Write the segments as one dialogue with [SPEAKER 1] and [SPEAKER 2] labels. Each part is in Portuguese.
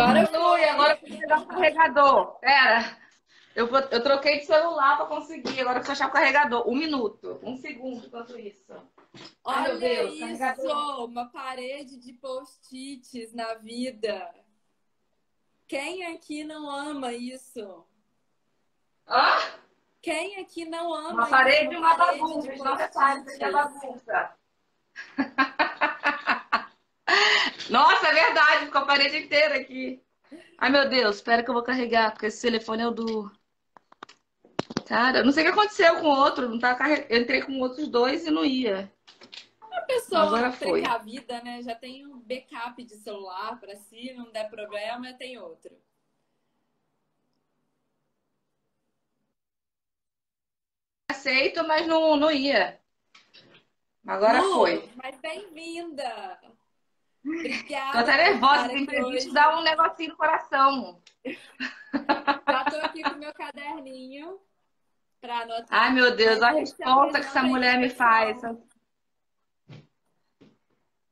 [SPEAKER 1] Agora
[SPEAKER 2] Lu, e
[SPEAKER 1] foi.
[SPEAKER 2] agora eu vou pegar o carregador. Pera, eu troquei de celular para conseguir. Agora eu vou achar o carregador. 1 minuto, 1 segundo enquanto isso. Ai, meu
[SPEAKER 1] Olha
[SPEAKER 2] Deus,
[SPEAKER 1] isso,
[SPEAKER 2] carregador.
[SPEAKER 1] uma parede de post-its na vida. Quem aqui não ama isso?
[SPEAKER 2] Hã?
[SPEAKER 1] Quem aqui não
[SPEAKER 2] Uma
[SPEAKER 1] ama isso?
[SPEAKER 2] parede
[SPEAKER 1] Uma
[SPEAKER 2] e uma
[SPEAKER 1] parede de
[SPEAKER 2] bagunça. Não repare, isso aqui é
[SPEAKER 1] post-its.
[SPEAKER 2] bagunça. Nossa, é verdade, ficou a parede inteira aqui. Ai, meu Deus, espera que eu vou carregar, porque esse telefone é o do. Cara, eu não sei o que aconteceu com o outro. Não tá Eu entrei com outros dois e não ia.
[SPEAKER 1] A pessoa
[SPEAKER 2] Agora foi.
[SPEAKER 1] precavida, né? Já tem um backup de celular para si, não der problema, tem outro.
[SPEAKER 2] Aceito, mas não ia. Agora
[SPEAKER 1] Lu,
[SPEAKER 2] foi.
[SPEAKER 1] mas bem-vinda!
[SPEAKER 2] Tô
[SPEAKER 1] Obrigada
[SPEAKER 2] até
[SPEAKER 1] por
[SPEAKER 2] nervosa,
[SPEAKER 1] estar
[SPEAKER 2] esse
[SPEAKER 1] aqui
[SPEAKER 2] imprevisto
[SPEAKER 1] hoje.
[SPEAKER 2] dá um negocinho no coração.
[SPEAKER 1] Já estou aqui com meu caderninho para
[SPEAKER 2] Ai,
[SPEAKER 1] anotar,
[SPEAKER 2] meu Deus, a
[SPEAKER 1] mas se
[SPEAKER 2] resposta que essa
[SPEAKER 1] apresenta aí pro
[SPEAKER 2] mulher me faz.
[SPEAKER 1] pessoal.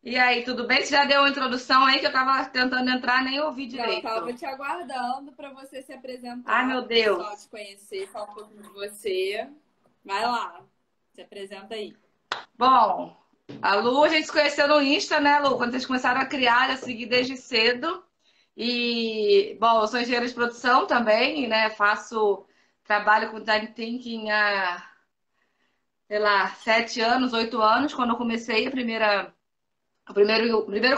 [SPEAKER 2] E aí, tudo bem? Você já deu uma introdução aí que eu tava tentando entrar, nem ouvi
[SPEAKER 1] Não,
[SPEAKER 2] direito.
[SPEAKER 1] tava te aguardando para você se
[SPEAKER 2] Ai,
[SPEAKER 1] apresentar,
[SPEAKER 2] meu
[SPEAKER 1] para o pessoal
[SPEAKER 2] Deus.
[SPEAKER 1] te conhecer, falar um pouquinho de você. Vai lá, se apresenta aí.
[SPEAKER 2] Bom, a Lu, a gente se conheceu no Insta, né, Lu? Quando vocês começaram a criar, já segui desde cedo. E, bom, eu sou engenheira de produção também, né? Faço trabalho com design thinking há, sei lá, 7 anos, 8 anos. Quando eu comecei, o primeiro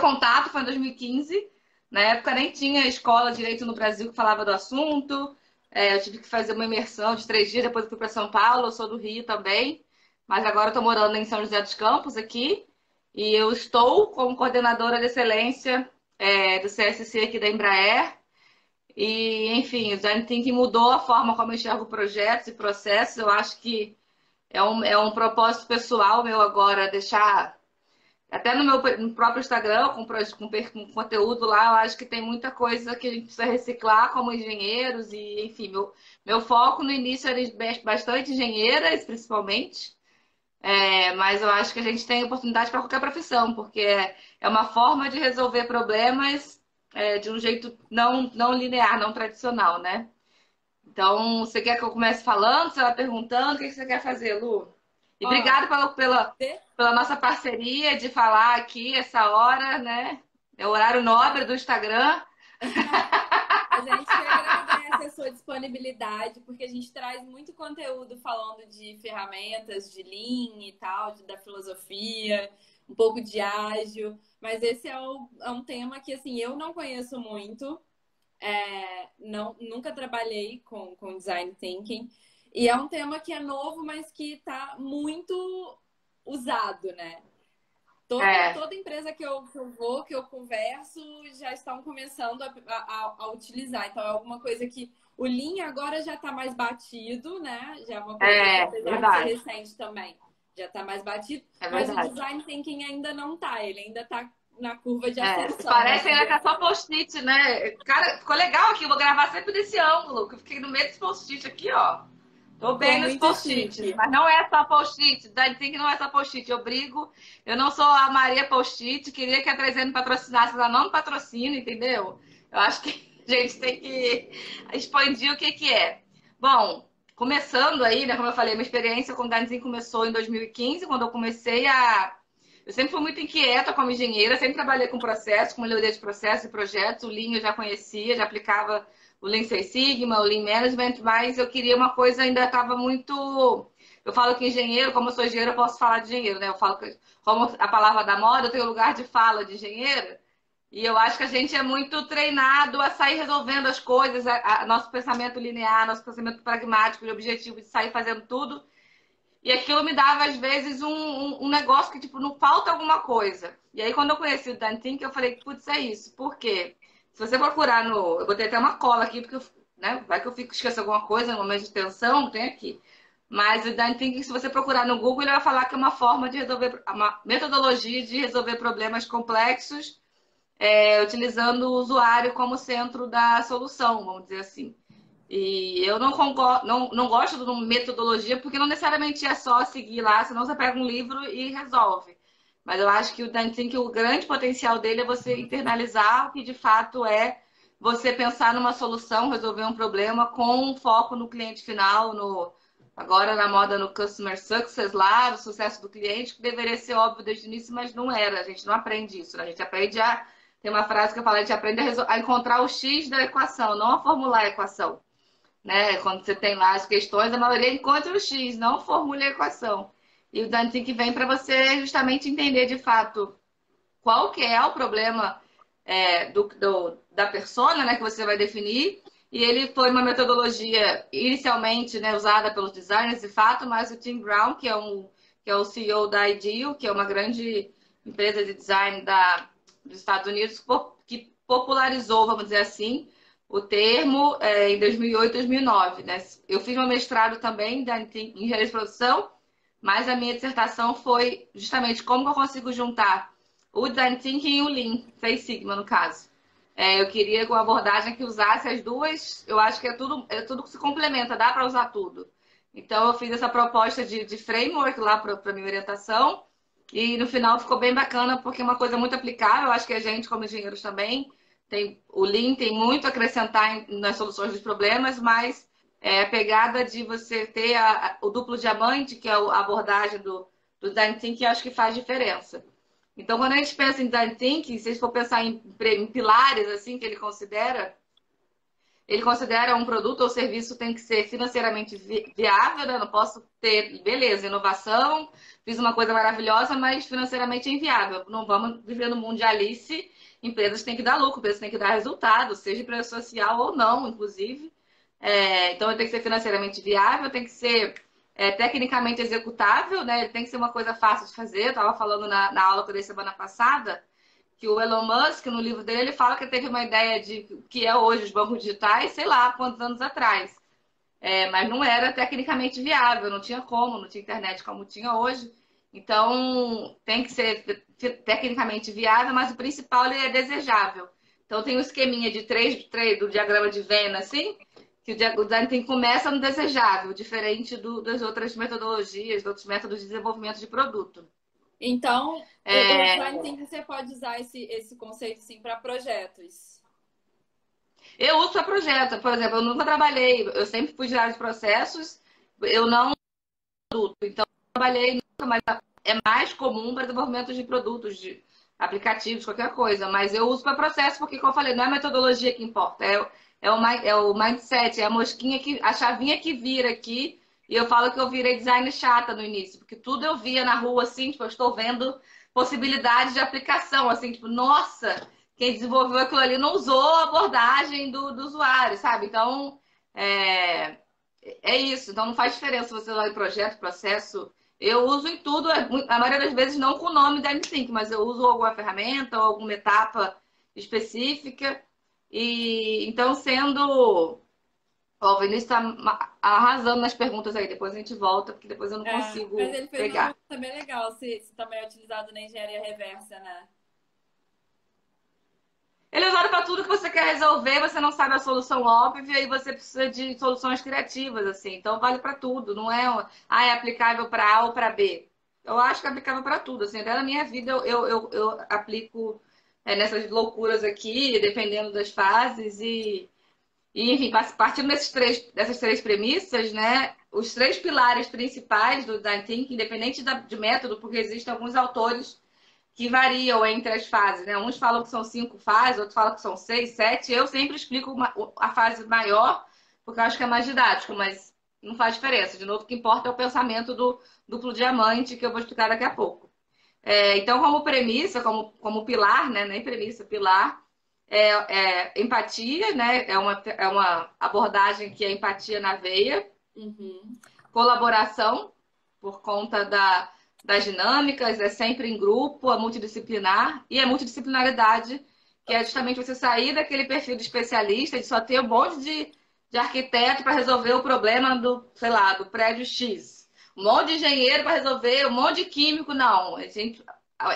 [SPEAKER 2] contato foi em 2015. Na época nem tinha escola direito no Brasil que falava do assunto. Eu tive que fazer uma imersão de 3 dias, depois eu fui para São Paulo, eu sou do Rio também. Mas agora estou morando em São José dos Campos, aqui. E eu estou como coordenadora de excelência do CSC aqui da Embraer. E, enfim, o Design Thinking mudou a forma como eu enxergo projetos e processos. Eu acho que é um propósito pessoal meu agora deixar até no próprio Instagram, com conteúdo lá, eu acho que tem muita coisa que a gente precisa reciclar como engenheiros, e enfim, meu foco no início era bastante engenheiras, principalmente, mas eu acho que a gente tem oportunidade para qualquer profissão, porque é uma forma de resolver problemas de um jeito não linear, não tradicional, né? Então, você quer que eu comece falando? Você vai perguntando? O que você quer fazer, Lu? E
[SPEAKER 1] Ó,
[SPEAKER 2] obrigada pela nossa parceria de falar aqui essa hora, né? É o horário nobre do Instagram.
[SPEAKER 1] a gente que agradece a sua disponibilidade, porque a gente traz muito conteúdo falando de ferramentas, de Lean e tal, da filosofia, um pouco de ágil, mas esse é um tema que assim eu não conheço muito, não, nunca trabalhei com design thinking, e é um tema que é novo, mas que está muito usado, né?
[SPEAKER 2] É,
[SPEAKER 1] Toda empresa que eu vou, que eu converso, já estão começando a utilizar. Então, é alguma coisa que o Lean agora já está mais batido, né? Já é uma coisa que, apesar de ser
[SPEAKER 2] verdade.
[SPEAKER 1] recente também, já está mais batido.
[SPEAKER 2] É
[SPEAKER 1] Mas o
[SPEAKER 2] verdade.
[SPEAKER 1] design thinking ainda não está. Ele ainda está na curva de ascensão,
[SPEAKER 2] Parece
[SPEAKER 1] vamos
[SPEAKER 2] ainda
[SPEAKER 1] dizer
[SPEAKER 2] que é só
[SPEAKER 1] assim.
[SPEAKER 2] post-it, né? Cara, ficou legal aqui. Eu vou gravar sempre desse ângulo, que eu fiquei no meio desse post-it aqui, ó. Tô
[SPEAKER 1] Ficou
[SPEAKER 2] bem nos
[SPEAKER 1] muito
[SPEAKER 2] post-its,
[SPEAKER 1] chique.
[SPEAKER 2] mas não é só post-it. Design Thinking não é só post-it. Eu brigo. Eu não sou a Maria Post-it. Queria que a 3M patrocinasse, ela não me patrocina, entendeu? Eu acho que a gente tem que expandir o que que é. Bom, começando aí, né? Como eu falei, minha experiência com Design Thinking começou em 2015, quando eu comecei a. Eu sempre fui muito inquieta como engenheira, sempre trabalhei com processo, com melhoria de processo e projetos. O Lean eu já conhecia, já aplicava o Lean Six Sigma, o Lean Management, mas eu queria uma coisa, ainda estava muito. Eu falo que engenheiro, como eu sou engenheiro, eu posso falar de engenheiro, né? Eu falo que, como a palavra da moda, eu tenho lugar de fala de engenheiro, e eu acho que a gente é muito treinado a sair resolvendo as coisas, nosso pensamento linear, nosso pensamento pragmático e objetivo de sair fazendo tudo. E aquilo me dava, às vezes, um negócio que, tipo, não falta alguma coisa. E aí, quando eu conheci o Design Thinking, eu falei, putz, é isso. Por quê? Se você procurar no. Eu botei até uma cola aqui, porque né, vai que eu fico esqueço alguma coisa no momento de tensão, tem aqui. Mas o Design Thinking, se você procurar no Google, ele vai falar que é uma forma de resolver, uma metodologia de resolver problemas complexos, utilizando o usuário como centro da solução, vamos dizer assim. E eu não gosto de uma metodologia, porque não necessariamente é só seguir lá, senão você pega um livro e resolve. Mas eu acho que o Design Thinking, o grande potencial dele é você internalizar o que de fato é você pensar numa solução, resolver um problema com um foco no cliente final, agora na moda no customer success lá, no sucesso do cliente, que deveria ser óbvio desde o início, mas não era. A gente não aprende isso, né? A gente aprende a... Tem uma frase que eu falo, a gente aprende a encontrar o X da equação, não a formular a equação. Né? Quando você tem lá as questões, a maioria encontra o X, não formule a equação. E o Design Thinking vem para você justamente entender de fato qual que é o problema da persona, né, que você vai definir. E ele foi uma metodologia inicialmente, né, usada pelos designers de fato, mas o Tim Brown, que é o CEO da Ideal, que é uma grande empresa de design dos Estados Unidos, que popularizou, vamos dizer assim, o termo em 2008, 2009. Né? Eu fiz um mestrado também em engenharia de produção, mas a minha dissertação foi justamente como eu consigo juntar o Design Thinking e o Lean, Six Sigma, no caso. Eu queria uma abordagem que usasse as duas. Eu acho que é tudo que se complementa, dá para usar tudo. Então, eu fiz essa proposta de framework lá para a minha orientação. E no final ficou bem bacana, porque é uma coisa muito aplicável. Eu acho que a gente, como engenheiros também, o Lean tem muito a acrescentar nas soluções dos problemas, mas a pegada de você ter o duplo diamante, que é a abordagem do Design Thinking, acho que faz diferença. Então, quando a gente pensa em Design Thinking, se a gente for pensar em pilares assim que ele considera um produto ou serviço tem que ser financeiramente viável, né? Não posso ter, beleza, inovação, fiz uma coisa maravilhosa, mas financeiramente é inviável. Não vamos viver no mundo de Alice, empresas têm que dar lucro, empresas têm que dar resultado, seja empresa social ou não, inclusive. Então, ele tem que ser financeiramente viável, tem que ser tecnicamente executável, né? Ele tem que ser uma coisa fácil de fazer. Eu estava falando na aula que eu dei semana passada, que o Elon Musk, no livro dele, ele fala que teve uma ideia de o que é hoje os bancos digitais, sei lá, quantos anos atrás. Mas não era tecnicamente viável, não tinha como, não tinha internet como tinha hoje. Então, tem que ser tecnicamente viável, mas o principal ele é desejável. Então, tem um esqueminha de três do diagrama de Venn, assim, que o design tem começa no desejável, diferente das outras metodologias, dos outros métodos de desenvolvimento de produto.
[SPEAKER 1] Então, o design thinking você pode usar esse conceito sim para projetos.
[SPEAKER 2] Eu uso para projeto, por exemplo, eu nunca trabalhei, eu sempre fui de área de processos, eu não então trabalhei nunca, mas é mais comum para desenvolvimento de produtos, de aplicativos, qualquer coisa, mas eu uso para processo porque, como eu falei, não é a metodologia que importa, é o mindset, é a mosquinha, a chavinha que vira aqui. E eu falo que eu virei design chata no início, porque tudo eu via na rua, assim, tipo, eu estou vendo possibilidades de aplicação, assim, tipo, nossa, quem desenvolveu aquilo ali não usou a abordagem do usuário, sabe? Então, é isso. Então, não faz diferença você usar em projeto, processo. Eu uso em tudo, a maioria das vezes não com o nome da N5, mas eu uso alguma ferramenta ou alguma etapa específica. E então, sendo. Ó, o Vinícius está arrasando nas perguntas aí. Depois a gente volta, porque depois eu não consigo
[SPEAKER 1] Mas ele fez uma
[SPEAKER 2] pegar.
[SPEAKER 1] pergunta bem legal, se também é utilizado na engenharia reversa, né?
[SPEAKER 2] Ele é usado para tudo que você quer resolver, você não sabe a solução óbvia e você precisa de soluções criativas, assim. Então vale para tudo, não é, é aplicável para A ou para B. Eu acho que é aplicável para tudo, assim. Até na minha vida eu aplico nessas loucuras aqui, dependendo das fases e, enfim, partindo dessas três premissas, né? Os três pilares principais do Design Thinking, independente de método, porque existem alguns autores que variam entre as fases, né? Uns falam que são 5 fases, outros falam que são 6, 7. Eu sempre explico a fase maior, porque eu acho que é mais didático, mas não faz diferença. De novo, o que importa é o pensamento do duplo diamante, que eu vou explicar daqui a pouco. Então, como premissa, como pilar, né? Nem premissa, pilar, empatia, né? É uma abordagem que é empatia na veia.
[SPEAKER 1] Uhum.
[SPEAKER 2] Colaboração, por conta das dinâmicas, é sempre em grupo, é multidisciplinar. E a multidisciplinaridade, que é justamente você sair daquele perfil de especialista, de só ter um monte de arquiteto para resolver o problema sei lá, do prédio X. Um monte de engenheiro para resolver, um monte de químico, não.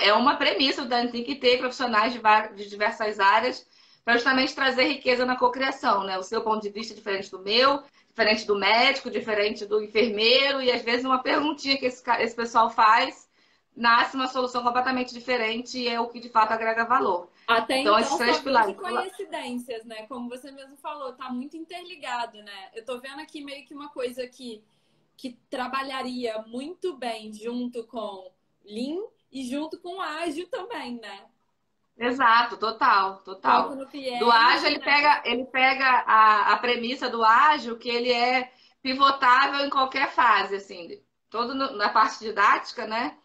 [SPEAKER 2] É uma premissa, tem que ter profissionais de diversas áreas para justamente trazer riqueza na cocriação, né? O seu ponto de vista é diferente do meu, diferente do médico, diferente do enfermeiro, e às vezes uma perguntinha que esse pessoal faz nasce uma solução completamente diferente e é o que de fato agrega valor.
[SPEAKER 1] Até
[SPEAKER 2] Então,
[SPEAKER 1] então,
[SPEAKER 2] esses três
[SPEAKER 1] só vejo
[SPEAKER 2] pilares.
[SPEAKER 1] coincidências, né? Como você mesmo falou, tá muito interligado, né? Eu tô vendo aqui meio que uma coisa que trabalharia muito bem junto com Lean e junto com ágil também, né?
[SPEAKER 2] Exato, total,
[SPEAKER 1] Foco
[SPEAKER 2] total.
[SPEAKER 1] no
[SPEAKER 2] Do ágil,
[SPEAKER 1] cliente,
[SPEAKER 2] ele
[SPEAKER 1] né?
[SPEAKER 2] pega, ele pega a premissa do ágil, que ele é pivotável em qualquer fase, assim, na parte didática, né?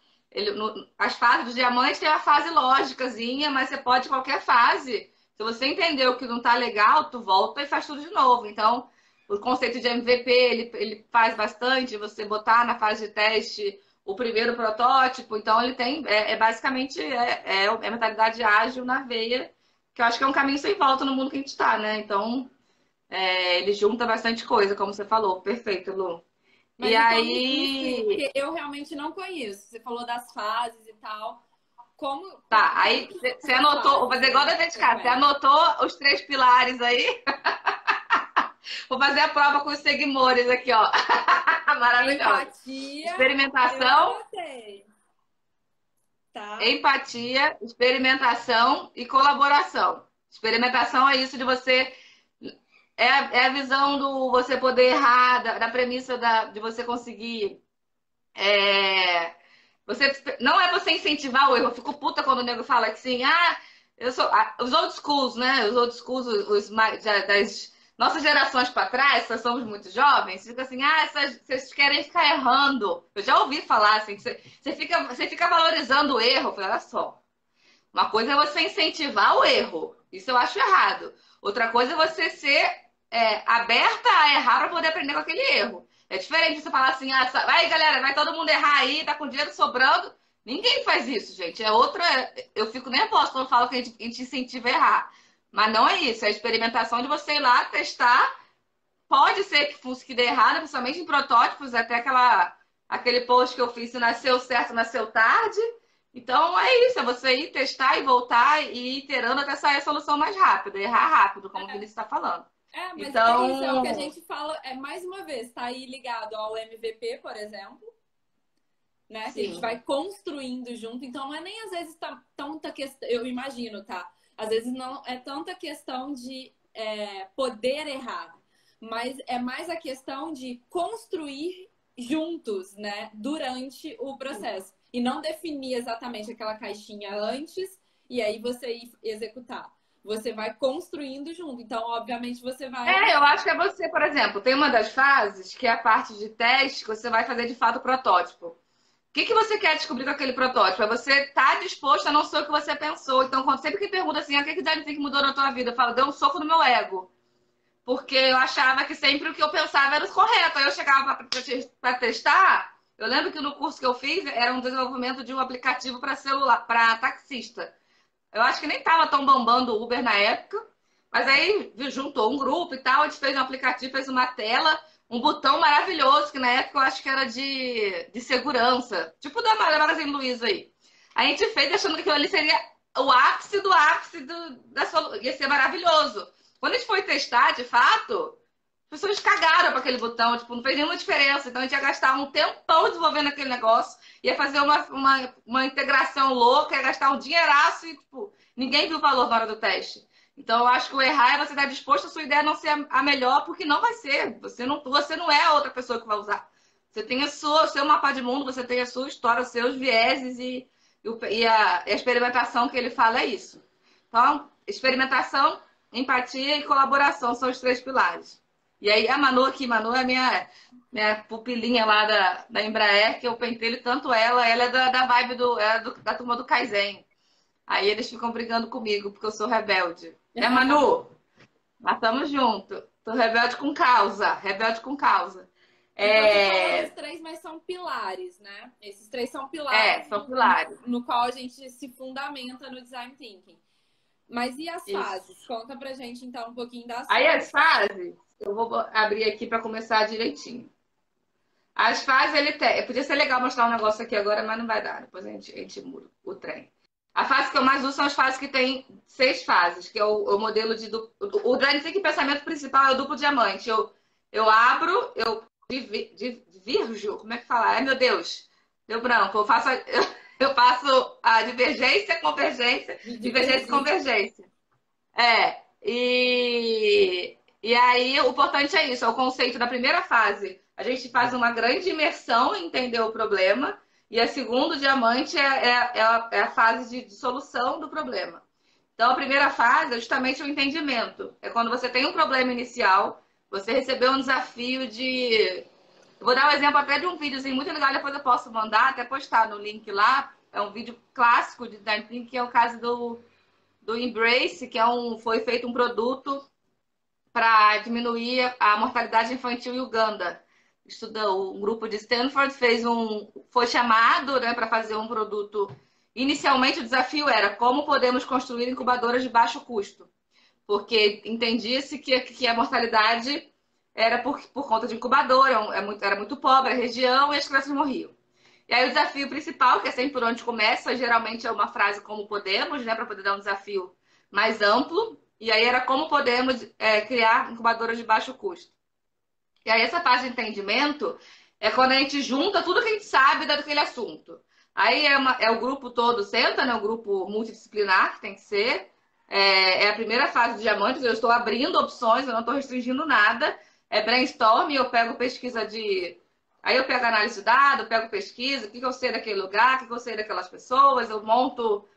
[SPEAKER 2] As fases do diamante tem a fase lógicazinha, mas você pode, em qualquer fase, se você entendeu que não tá legal, tu volta e faz tudo de novo. Então, o conceito de MVP, ele faz bastante, você botar na fase de teste o primeiro protótipo, então ele tem, basicamente, a mentalidade ágil na veia, que eu acho que é um caminho sem volta no mundo que a gente está, né? Então, ele junta bastante coisa, como você falou. Perfeito, Lu. E
[SPEAKER 1] Mas então me explica,
[SPEAKER 2] aí,
[SPEAKER 1] porque eu realmente não conheço. Você falou das fases e tal.
[SPEAKER 2] tá,
[SPEAKER 1] Como
[SPEAKER 2] aí
[SPEAKER 1] que são
[SPEAKER 2] você
[SPEAKER 1] essas
[SPEAKER 2] anotou, vou
[SPEAKER 1] fases,
[SPEAKER 2] fazer igual da
[SPEAKER 1] né?
[SPEAKER 2] gente de casa, você
[SPEAKER 1] Frequentes?
[SPEAKER 2] anotou os três pilares aí? Vou fazer a prova com os seguidores aqui, ó. Maravilhosa.
[SPEAKER 1] Empatia, eu
[SPEAKER 2] Experimentação,
[SPEAKER 1] anotei, tá?
[SPEAKER 2] empatia, experimentação e colaboração. Experimentação é isso de você. É a visão do você poder errar, da premissa de você conseguir. é, não é você incentivar o erro. Eu fico puta quando o nego fala que assim, eu sou. Os old schools, né? Os old schools, das nossas gerações para trás, nós somos muito jovens, fica assim, vocês querem ficar errando. Eu já ouvi falar assim, que você fica valorizando o erro. Eu falei, olha só. Uma coisa é você incentivar o erro. Isso eu acho errado. Outra coisa é você ser aberta a errar para poder aprender com aquele erro. É diferente você falar assim, vai galera, vai todo mundo errar aí, tá com dinheiro sobrando. Ninguém faz isso, gente. É outra. Eu fico nervosa quando falo que a gente incentiva a errar. Mas não é isso. É a experimentação de você ir lá testar. Pode ser que dê errado, principalmente em protótipos, até aquele post que eu fiz, se nasceu certo, nasceu tarde. Então é isso, é você ir testar e voltar e ir iterando até sair a solução mais rápida, errar rápido, como o Vinícius está falando.
[SPEAKER 1] Mas é isso, é o que a
[SPEAKER 2] Então,
[SPEAKER 1] gente fala, mais uma vez, tá aí ligado ao MVP, por exemplo, né? Que a gente
[SPEAKER 2] sim.
[SPEAKER 1] vai construindo junto, então não é nem às vezes tanta questão, eu imagino, tá? Às vezes não é tanta questão de poder errar, mas é mais a questão de construir juntos, né? Durante o processo. E não definir exatamente aquela caixinha antes e aí você ir executar. Você vai construindo junto. Então, obviamente, você vai.
[SPEAKER 2] Eu acho que é você, por exemplo, tem uma das fases que é a parte de teste, que você vai fazer de fato o protótipo. O que você quer descobrir com aquele protótipo? É você estar disposto a não ser o que você pensou. Então, sempre que pergunta assim, o que design thinking mudou na tua vida? Eu falo, deu um soco no meu ego. Porque eu achava que sempre o que eu pensava era o correto. Aí eu chegava para testar. Eu lembro que no curso que eu fiz era um desenvolvimento de um aplicativo para celular, para taxista. Eu acho que nem estava tão bombando o Uber na época. Mas aí juntou um grupo e tal, a gente fez um aplicativo, fez uma tela, um botão maravilhoso, que na época eu acho que era de segurança. Tipo da Magazine Luiza aí. A gente fez achando que aquilo ali seria o ápice do ápice da solução. Ia ser maravilhoso. Quando a gente foi testar, de fato, as pessoas cagaram para aquele botão, tipo, não fez nenhuma diferença. Então a gente ia gastar um tempão desenvolvendo aquele negócio, ia fazer uma integração louca, ia gastar um dinheiraço e, tipo, ninguém viu o valor na hora do teste. Então eu acho que o errar é você estar disposto a sua ideia não ser a melhor, porque não vai ser. Você não é a outra pessoa que vai usar. Você tem o seu mapa de mundo, você tem a sua história, os seus vieses e a experimentação que ele fala é isso. Então, experimentação, empatia e colaboração são os três pilares. E aí a Manu aqui, Manu é minha pupilinha lá da Embraer, que eu pentelho tanto ela é da vibe da turma do Kaizen. Aí eles ficam brigando comigo, porque eu sou rebelde. Né, Manu? Mas estamos juntos. Tô rebelde com causa. Rebelde com causa.
[SPEAKER 1] Então você falou os três, mas são pilares, né? Esses três são pilares
[SPEAKER 2] São pilares.
[SPEAKER 1] no qual a gente se fundamenta no design thinking. Mas e as
[SPEAKER 2] Isso.
[SPEAKER 1] fases? Conta pra gente então um pouquinho das
[SPEAKER 2] Aí
[SPEAKER 1] fases.
[SPEAKER 2] as fases, eu vou abrir aqui para começar direitinho. As fases, ele tem. Podia ser legal mostrar um negócio aqui agora, mas não vai dar. Depois a gente muda o trem. A fase que eu mais uso são as fases que tem 6 fases, que é o modelo de. O design thinking pensamento principal é o duplo diamante. Eu abro, eu divirjo, como é que fala? Ai, meu Deus, deu branco. Eu faço. Eu faço a divergência, convergência,
[SPEAKER 1] De
[SPEAKER 2] divergência e
[SPEAKER 1] divergir.
[SPEAKER 2] convergência. E aí o importante é isso, é o conceito da primeira fase. A gente faz uma grande imersão em entender o problema, e a segundo diamante é a fase de solução do problema. Então, a primeira fase é justamente o entendimento. É quando você tem um problema inicial, você recebeu um desafio de. Eu vou dar um exemplo até de um videozinho muito legal, depois eu posso mandar, até postar no link lá. É um vídeo clássico de design thinking, que é o caso do Embrace, foi feito um produto para diminuir a mortalidade infantil em Uganda. Estudou, um grupo de Stanford foi chamado, né, para fazer um produto. Inicialmente o desafio era como podemos construir incubadoras de baixo custo, porque entendia-se que a mortalidade era por conta de incubadora, era muito pobre a região e as crianças morriam. E aí o desafio principal, que é sempre por onde começa, geralmente é uma frase como podemos, né, para poder dar um desafio mais amplo. E aí era como podemos criar incubadoras de baixo custo. E aí essa fase de entendimento é quando a gente junta tudo que a gente sabe daquele assunto. Aí é o grupo todo senta, né, o grupo multidisciplinar que tem que ser. É a primeira fase de diamantes, eu estou abrindo opções, eu não estou restringindo nada. É brainstorm, eu pego pesquisa de. Aí eu pego análise de dados, pego pesquisa, o que eu sei daquele lugar, o que eu sei daquelas pessoas, eu monto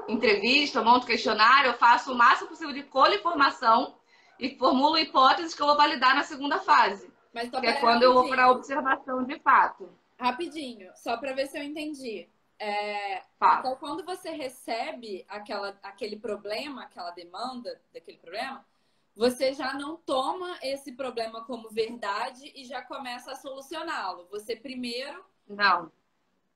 [SPEAKER 2] entrevista, eu monto questionário, eu faço o máximo possível de informação e formulo hipóteses que eu vou validar na segunda fase,
[SPEAKER 1] Mas só
[SPEAKER 2] que é
[SPEAKER 1] para
[SPEAKER 2] quando eu vou para a
[SPEAKER 1] rapidinho.
[SPEAKER 2] observação de fato.
[SPEAKER 1] Rapidinho, só para ver se eu entendi.
[SPEAKER 2] Fato.
[SPEAKER 1] Então, quando você recebe aquele problema, aquela demanda daquele problema, você já não toma esse problema como verdade e já começa a solucioná-lo. Você primeiro
[SPEAKER 2] Não,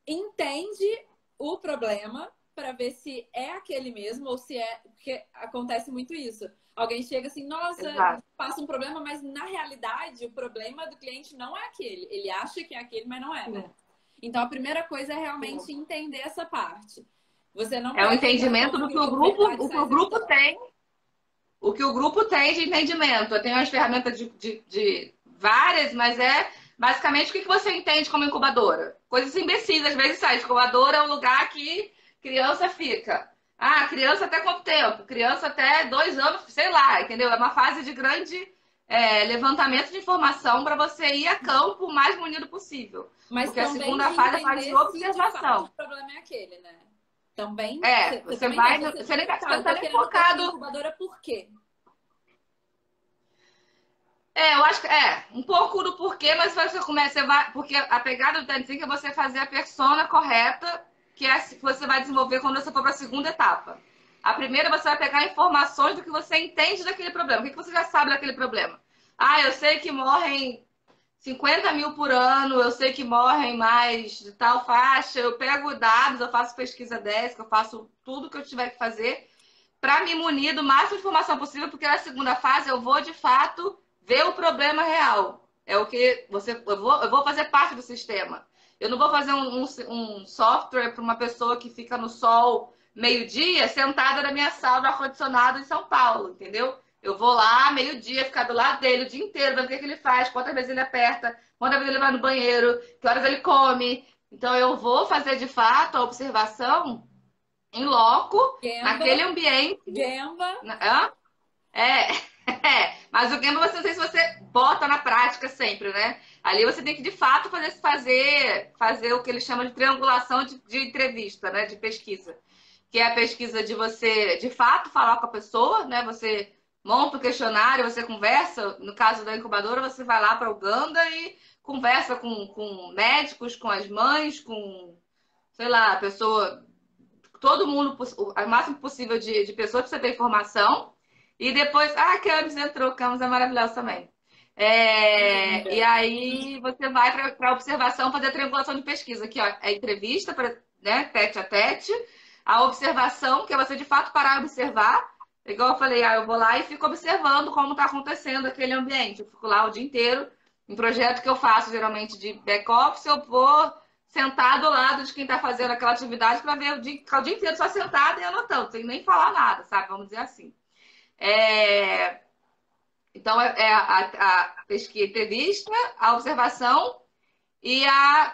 [SPEAKER 1] entende o problema para ver se é aquele mesmo ou se é. Porque acontece muito isso. Alguém chega assim, nossa,
[SPEAKER 2] exato.
[SPEAKER 1] passa um problema, mas na realidade o problema do cliente não é aquele. Ele acha que é aquele, mas não é,
[SPEAKER 2] Sim,
[SPEAKER 1] né? Então a primeira coisa é
[SPEAKER 2] sim.
[SPEAKER 1] realmente entender essa parte. Você não
[SPEAKER 2] É o
[SPEAKER 1] pega e já
[SPEAKER 2] entendimento
[SPEAKER 1] toma
[SPEAKER 2] do que
[SPEAKER 1] aquilo
[SPEAKER 2] o
[SPEAKER 1] como
[SPEAKER 2] grupo,
[SPEAKER 1] verdade e
[SPEAKER 2] o que
[SPEAKER 1] sai
[SPEAKER 2] o grupo
[SPEAKER 1] executando.
[SPEAKER 2] tem, o que o grupo tem de entendimento. Eu tenho as ferramentas de várias, mas é basicamente o que você entende como incubadora. Coisas imbecis, às vezes sai. Incubadora é um lugar que criança fica. Ah, criança até quanto tempo? Criança até 2 anos, sei lá, entendeu? É uma fase de grande levantamento de informação para você ir a campo o mais munido possível.
[SPEAKER 1] Mas
[SPEAKER 2] Porque a
[SPEAKER 1] também
[SPEAKER 2] segunda
[SPEAKER 1] de
[SPEAKER 2] fase é a fase de
[SPEAKER 1] entender se de fato o
[SPEAKER 2] observação.
[SPEAKER 1] problema é aquele, né? Também,
[SPEAKER 2] É,
[SPEAKER 1] você
[SPEAKER 2] você
[SPEAKER 1] também tem.
[SPEAKER 2] vai.
[SPEAKER 1] Você,
[SPEAKER 2] Você
[SPEAKER 1] tá,
[SPEAKER 2] não
[SPEAKER 1] eu
[SPEAKER 2] tá
[SPEAKER 1] tô
[SPEAKER 2] nem
[SPEAKER 1] querendo ter uma
[SPEAKER 2] focado.
[SPEAKER 1] incubadora por quê?
[SPEAKER 2] Eu acho que um pouco do porquê, mas você começa, você vai, porque a pegada do design thinking é você fazer a persona correta, que é a que você vai desenvolver quando você for para a segunda etapa. A primeira você vai pegar informações do que você entende daquele problema. O que você já sabe daquele problema? Ah, eu sei que morrem 50 mil por ano, eu sei que morrem mais de tal faixa, eu pego dados, eu faço pesquisa dessa, eu faço tudo que eu tiver que fazer para me munir do máximo de informação possível, porque na segunda fase eu vou de fato ver o problema real. É o que eu vou fazer parte do sistema. Eu não vou fazer um software para uma pessoa que fica no sol meio-dia, sentada na minha sala do ar-condicionado em São Paulo, entendeu? Eu vou lá, meio-dia, ficar do lado dele o dia inteiro, vendo o que ele faz, quantas vezes ele aperta, quantas vezes ele vai no banheiro, que horas ele come. Então, eu vou fazer de fato a observação em loco,
[SPEAKER 1] Gemba,
[SPEAKER 2] naquele ambiente.
[SPEAKER 1] Gemba.
[SPEAKER 2] Hã? É, mas o Gemba, você não sei se você bota na prática sempre, né? Ali você tem que, de fato, fazer o que eles chamam de triangulação de entrevista, né? De pesquisa. Que é a pesquisa de você, de fato, falar com a pessoa, né? Você monta o questionário, você conversa. No caso da incubadora, você vai lá para Uganda e conversa com médicos, com as mães, com, sei lá, a pessoa todo mundo, o máximo possível de pessoas para você ter informação. E depois, a Camis entrou, Camis é maravilhosa também. E
[SPEAKER 1] Linda.
[SPEAKER 2] aí você vai para a observação fazer a triangulação de pesquisa. Aqui, ó, é entrevista, né, tete a tete. A observação, que é você de fato parar e observar. Igual eu falei, eu vou lá e fico observando como está acontecendo aquele ambiente. Eu fico lá o dia inteiro. Em projeto que eu faço, geralmente de back-office, eu vou sentar do lado de quem está fazendo aquela atividade para ver ficar o dia inteiro só sentada e anotando, sem nem falar nada, sabe? Vamos dizer assim. É, então, a pesquisa, a entrevista, a observação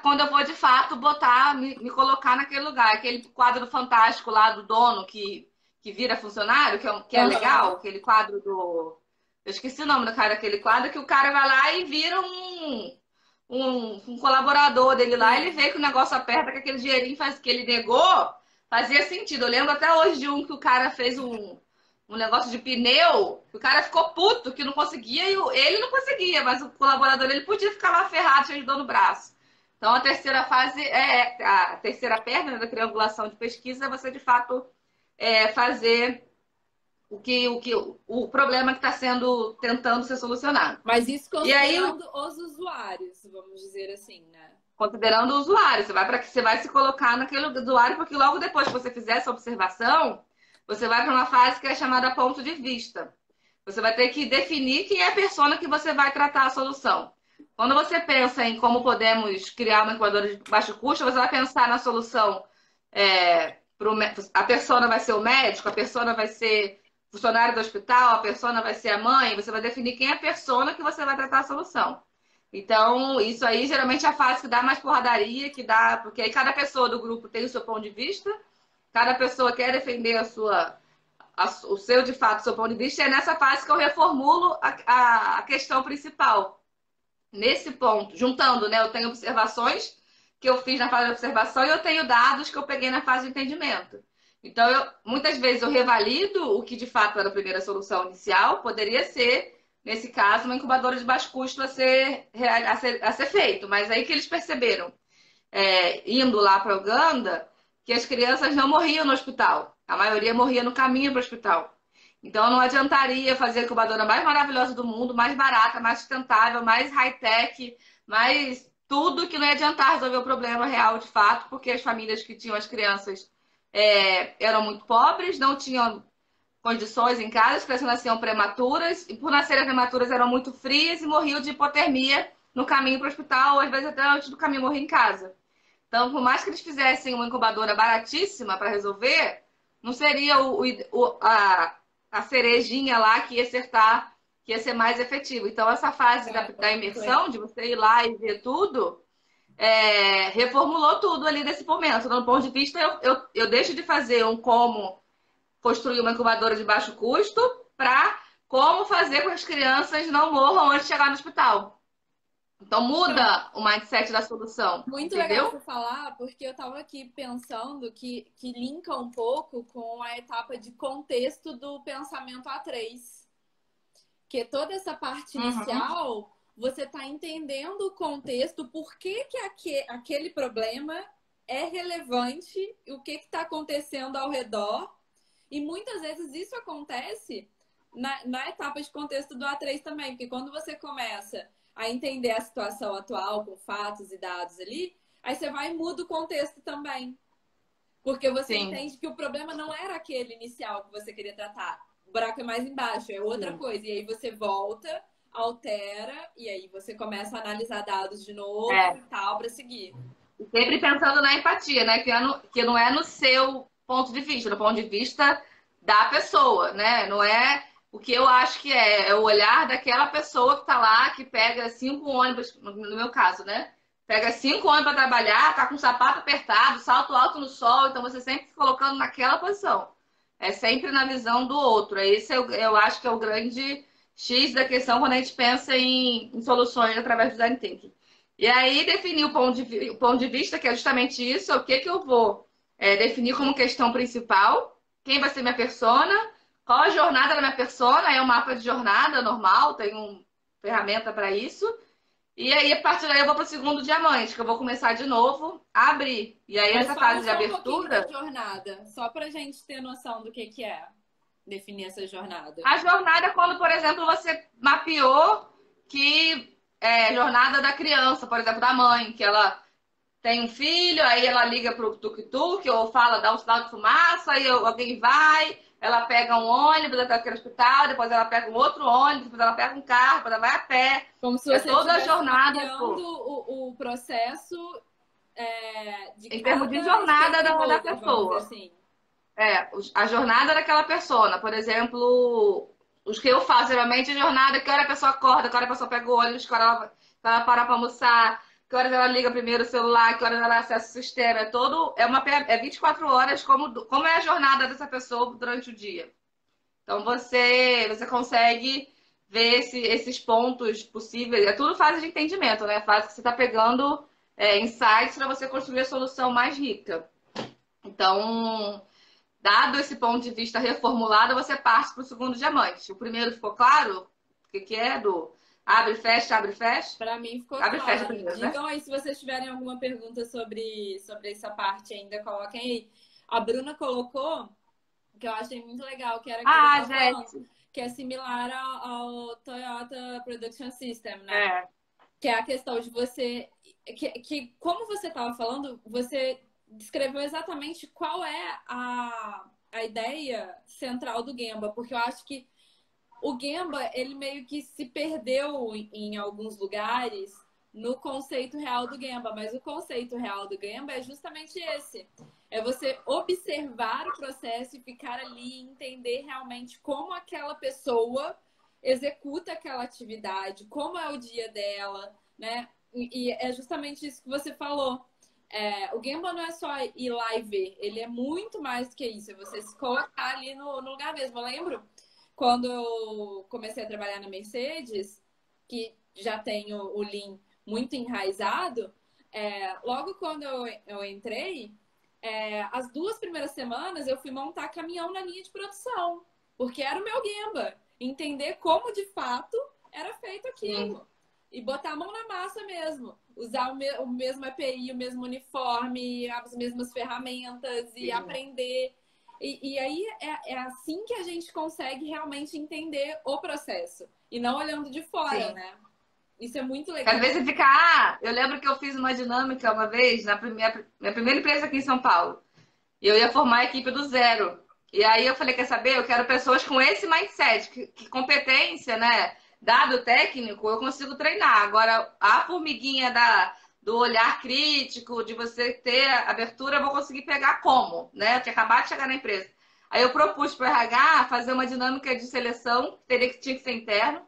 [SPEAKER 2] quando eu vou de fato botar, me colocar naquele lugar. Aquele quadro do Fantástico lá do dono que vira funcionário, que é
[SPEAKER 1] Aham.
[SPEAKER 2] legal, aquele quadro do. Eu esqueci o nome do cara daquele quadro, que o cara vai lá e vira um colaborador dele lá, ele
[SPEAKER 1] Sim.
[SPEAKER 2] vê que o negócio aperta, que aquele dinheirinho faz, que ele negou, fazia sentido. Eu lembro até hoje de um que o cara fez um negócio de pneu, que o cara ficou puto, que não conseguia, e ele não conseguia, mas o colaborador ele podia ficar lá ferrado, cheio de dor no braço. Então a terceira fase a terceira perna, né, da triangulação de pesquisa, é você de fato fazer o problema que está sendo tentando ser solucionado.
[SPEAKER 1] Mas isso
[SPEAKER 2] E aí
[SPEAKER 1] considerando os usuários, vamos dizer assim, né?
[SPEAKER 2] considerando o usuário. Você vai para que você vai se colocar naquele usuário, porque logo depois que você fizer essa observação, você vai para uma fase que é chamada ponto de vista. Você vai ter que definir quem é a persona que você vai tratar a solução. Quando você pensa em como podemos criar uma incubadora de baixo custo, você vai pensar na solução. A persona vai ser o médico, a persona vai ser funcionário do hospital, a persona vai ser a mãe. Você vai definir quem é a persona que você vai tratar a solução. Então, isso aí geralmente é a fase que dá mais porradaria, que dá, porque aí cada pessoa do grupo tem o seu ponto de vista, cada pessoa quer defender o seu, de fato, o seu ponto de vista, e é nessa fase que eu reformulo a questão principal. Nesse ponto, juntando, né? Eu tenho observações que eu fiz na fase de observação e eu tenho dados que eu peguei na fase de entendimento. Então, muitas vezes eu revalido o que de fato era a primeira solução inicial, poderia ser, nesse caso, uma incubadora de baixo custo a ser feito. Mas aí que eles perceberam, indo lá para a Uganda, que as crianças não morriam no hospital. A maioria morria no caminho para o hospital. Então não adiantaria fazer a incubadora mais maravilhosa do mundo, mais barata, mais sustentável, mais high-tech, mais tudo que não ia adiantar resolver o problema real de fato, porque as famílias que tinham as crianças eram muito pobres, não tinham condições em casa, as crianças nasciam prematuras, e por nascerem prematuras eram muito frias e morriam de hipotermia no caminho para o hospital, ou às vezes até antes do caminho morrer em casa. Então, por mais que eles fizessem uma incubadora baratíssima para resolver, não seria a cerejinha lá que ia acertar, que ia ser mais efetivo. Então, essa fase da
[SPEAKER 1] Pode crer.
[SPEAKER 2] imersão, de você ir lá e ver tudo, reformulou tudo ali nesse momento. Então, do ponto de vista, eu deixo de fazer um como construir uma incubadora de baixo custo para como fazer com que as crianças não morram antes de chegar no hospital. Então,
[SPEAKER 1] Então,
[SPEAKER 2] muda o mindset da solução,
[SPEAKER 1] muito legal você
[SPEAKER 2] entendeu?
[SPEAKER 1] falar, porque eu estava aqui pensando que linka um pouco com a etapa de contexto do pensamento A3. Que toda essa parte
[SPEAKER 2] Uhum.
[SPEAKER 1] inicial, você está entendendo o contexto, por que, aquele problema é relevante, o que está acontecendo ao redor. E muitas vezes isso acontece na etapa de contexto do A3 também, porque quando você começa a entender a situação atual com fatos e dados ali, aí você vai e muda o contexto também. Porque você
[SPEAKER 2] Sim,
[SPEAKER 1] entende que o problema não era aquele inicial que você queria tratar. O buraco é mais embaixo, é outra
[SPEAKER 2] sim.
[SPEAKER 1] coisa. E aí você volta, altera, e aí você começa a analisar dados de novo
[SPEAKER 2] É.
[SPEAKER 1] e tal, para seguir.
[SPEAKER 2] E sempre pensando na empatia, né? Que não é no seu ponto de vista, no ponto de vista da pessoa, né? Não é o que eu acho que é o olhar daquela pessoa que tá lá, que pega 5 ônibus, no meu caso, né? Pega 5 ônibus para trabalhar, tá com o sapato apertado, salto alto no sol, então você sempre se colocando naquela posição. É sempre na visão do outro. Esse eu acho que é o grande X da questão quando a gente pensa em soluções através do design thinking. E aí definir o ponto de vista, que é justamente isso, é o que que eu vou definir como questão principal, quem vai ser minha persona, qual a jornada da minha persona, é um mapa de jornada normal, tem uma ferramenta para isso. E aí, a partir daí, eu vou para o segundo diamante, que eu vou começar de novo a abrir. E aí,
[SPEAKER 1] Mas
[SPEAKER 2] nessa
[SPEAKER 1] fala
[SPEAKER 2] fase de
[SPEAKER 1] só um pouquinho da
[SPEAKER 2] abertura,
[SPEAKER 1] jornada, só para a gente ter noção do que é definir essa jornada.
[SPEAKER 2] a jornada é quando, por exemplo, você mapeou que jornada da criança, por exemplo, da mãe, que ela tem um filho, aí ela liga pro tuk-tuk ou fala, dá um sinal de fumaça, aí alguém vai, ela pega um ônibus até aquele hospital, depois ela pega um outro ônibus, depois ela pega um carro, depois ela vai a pé.
[SPEAKER 1] Como se
[SPEAKER 2] É
[SPEAKER 1] você
[SPEAKER 2] toda a
[SPEAKER 1] estivesse
[SPEAKER 2] jornada,
[SPEAKER 1] mapeando
[SPEAKER 2] pô,
[SPEAKER 1] o processo de
[SPEAKER 2] em termos de
[SPEAKER 1] cada
[SPEAKER 2] jornada da
[SPEAKER 1] stakeholder, vamos dizer
[SPEAKER 2] pessoa.
[SPEAKER 1] assim.
[SPEAKER 2] A jornada daquela persona. Por exemplo, os que eu faço geralmente é jornada que hora a pessoa acorda, que hora a pessoa pega o ônibus, que hora ela para para almoçar, que horas ela liga primeiro o celular, que horas ela acessa o sistema. É 24 horas como é a jornada dessa pessoa durante o dia. Então você consegue ver esses pontos possíveis. É tudo fase de entendimento, né? Fase que você está pegando insights para você construir a solução mais rica. Então, dado esse ponto de vista reformulado, você parte para o segundo diamante. O primeiro ficou claro? O que é do abre e fecha, abre e fecha?
[SPEAKER 1] Para mim ficou
[SPEAKER 2] Abre e fecha
[SPEAKER 1] claro.
[SPEAKER 2] primeiro, né?
[SPEAKER 1] Digam aí se vocês tiverem alguma pergunta sobre essa parte ainda, coloquem aí. A Bruna colocou, que eu achei muito legal, que era que ele estava falando, que é similar ao Toyota Production System, né?
[SPEAKER 2] É.
[SPEAKER 1] Que é a questão de você... Que como você estava falando, você descreveu exatamente qual é a ideia central do Gemba, porque eu acho que o Gemba, ele meio que se perdeu em alguns lugares no conceito real do Gemba, mas o conceito real do Gemba é justamente esse. É você observar o processo e ficar ali e entender realmente como aquela pessoa executa aquela atividade, como é o dia dela, né? E é justamente isso que você falou. O Gemba não é só ir lá e ver, ele é muito mais do que isso, é você se colocar ali no lugar mesmo. Eu lembro quando eu comecei a trabalhar na Mercedes, que já tenho o Lean muito enraizado, logo quando eu entrei, as 2 primeiras semanas eu fui montar caminhão na linha de produção, porque era o meu Gemba. Entender como de fato era feito aquilo. Sim. E botar a mão na massa mesmo. Usar o mesmo API, o mesmo uniforme, as mesmas ferramentas e Sim. aprender. E aí é assim que a gente consegue realmente entender o processo. E não olhando de fora, Sim. né? Isso é muito legal.
[SPEAKER 2] Às vezes fica... eu lembro que eu fiz uma dinâmica uma vez, na minha primeira empresa aqui em São Paulo. E eu ia formar a equipe do zero. E aí eu falei, quer saber? Eu quero pessoas com esse mindset. Que competência, né? Dado técnico, eu consigo treinar. Agora, a formiguinha do olhar crítico, de você ter abertura, eu vou conseguir pegar como, né? Eu tinha acabado de chegar na empresa. Aí eu propus para o RH fazer uma dinâmica de seleção, tinha que ser interno,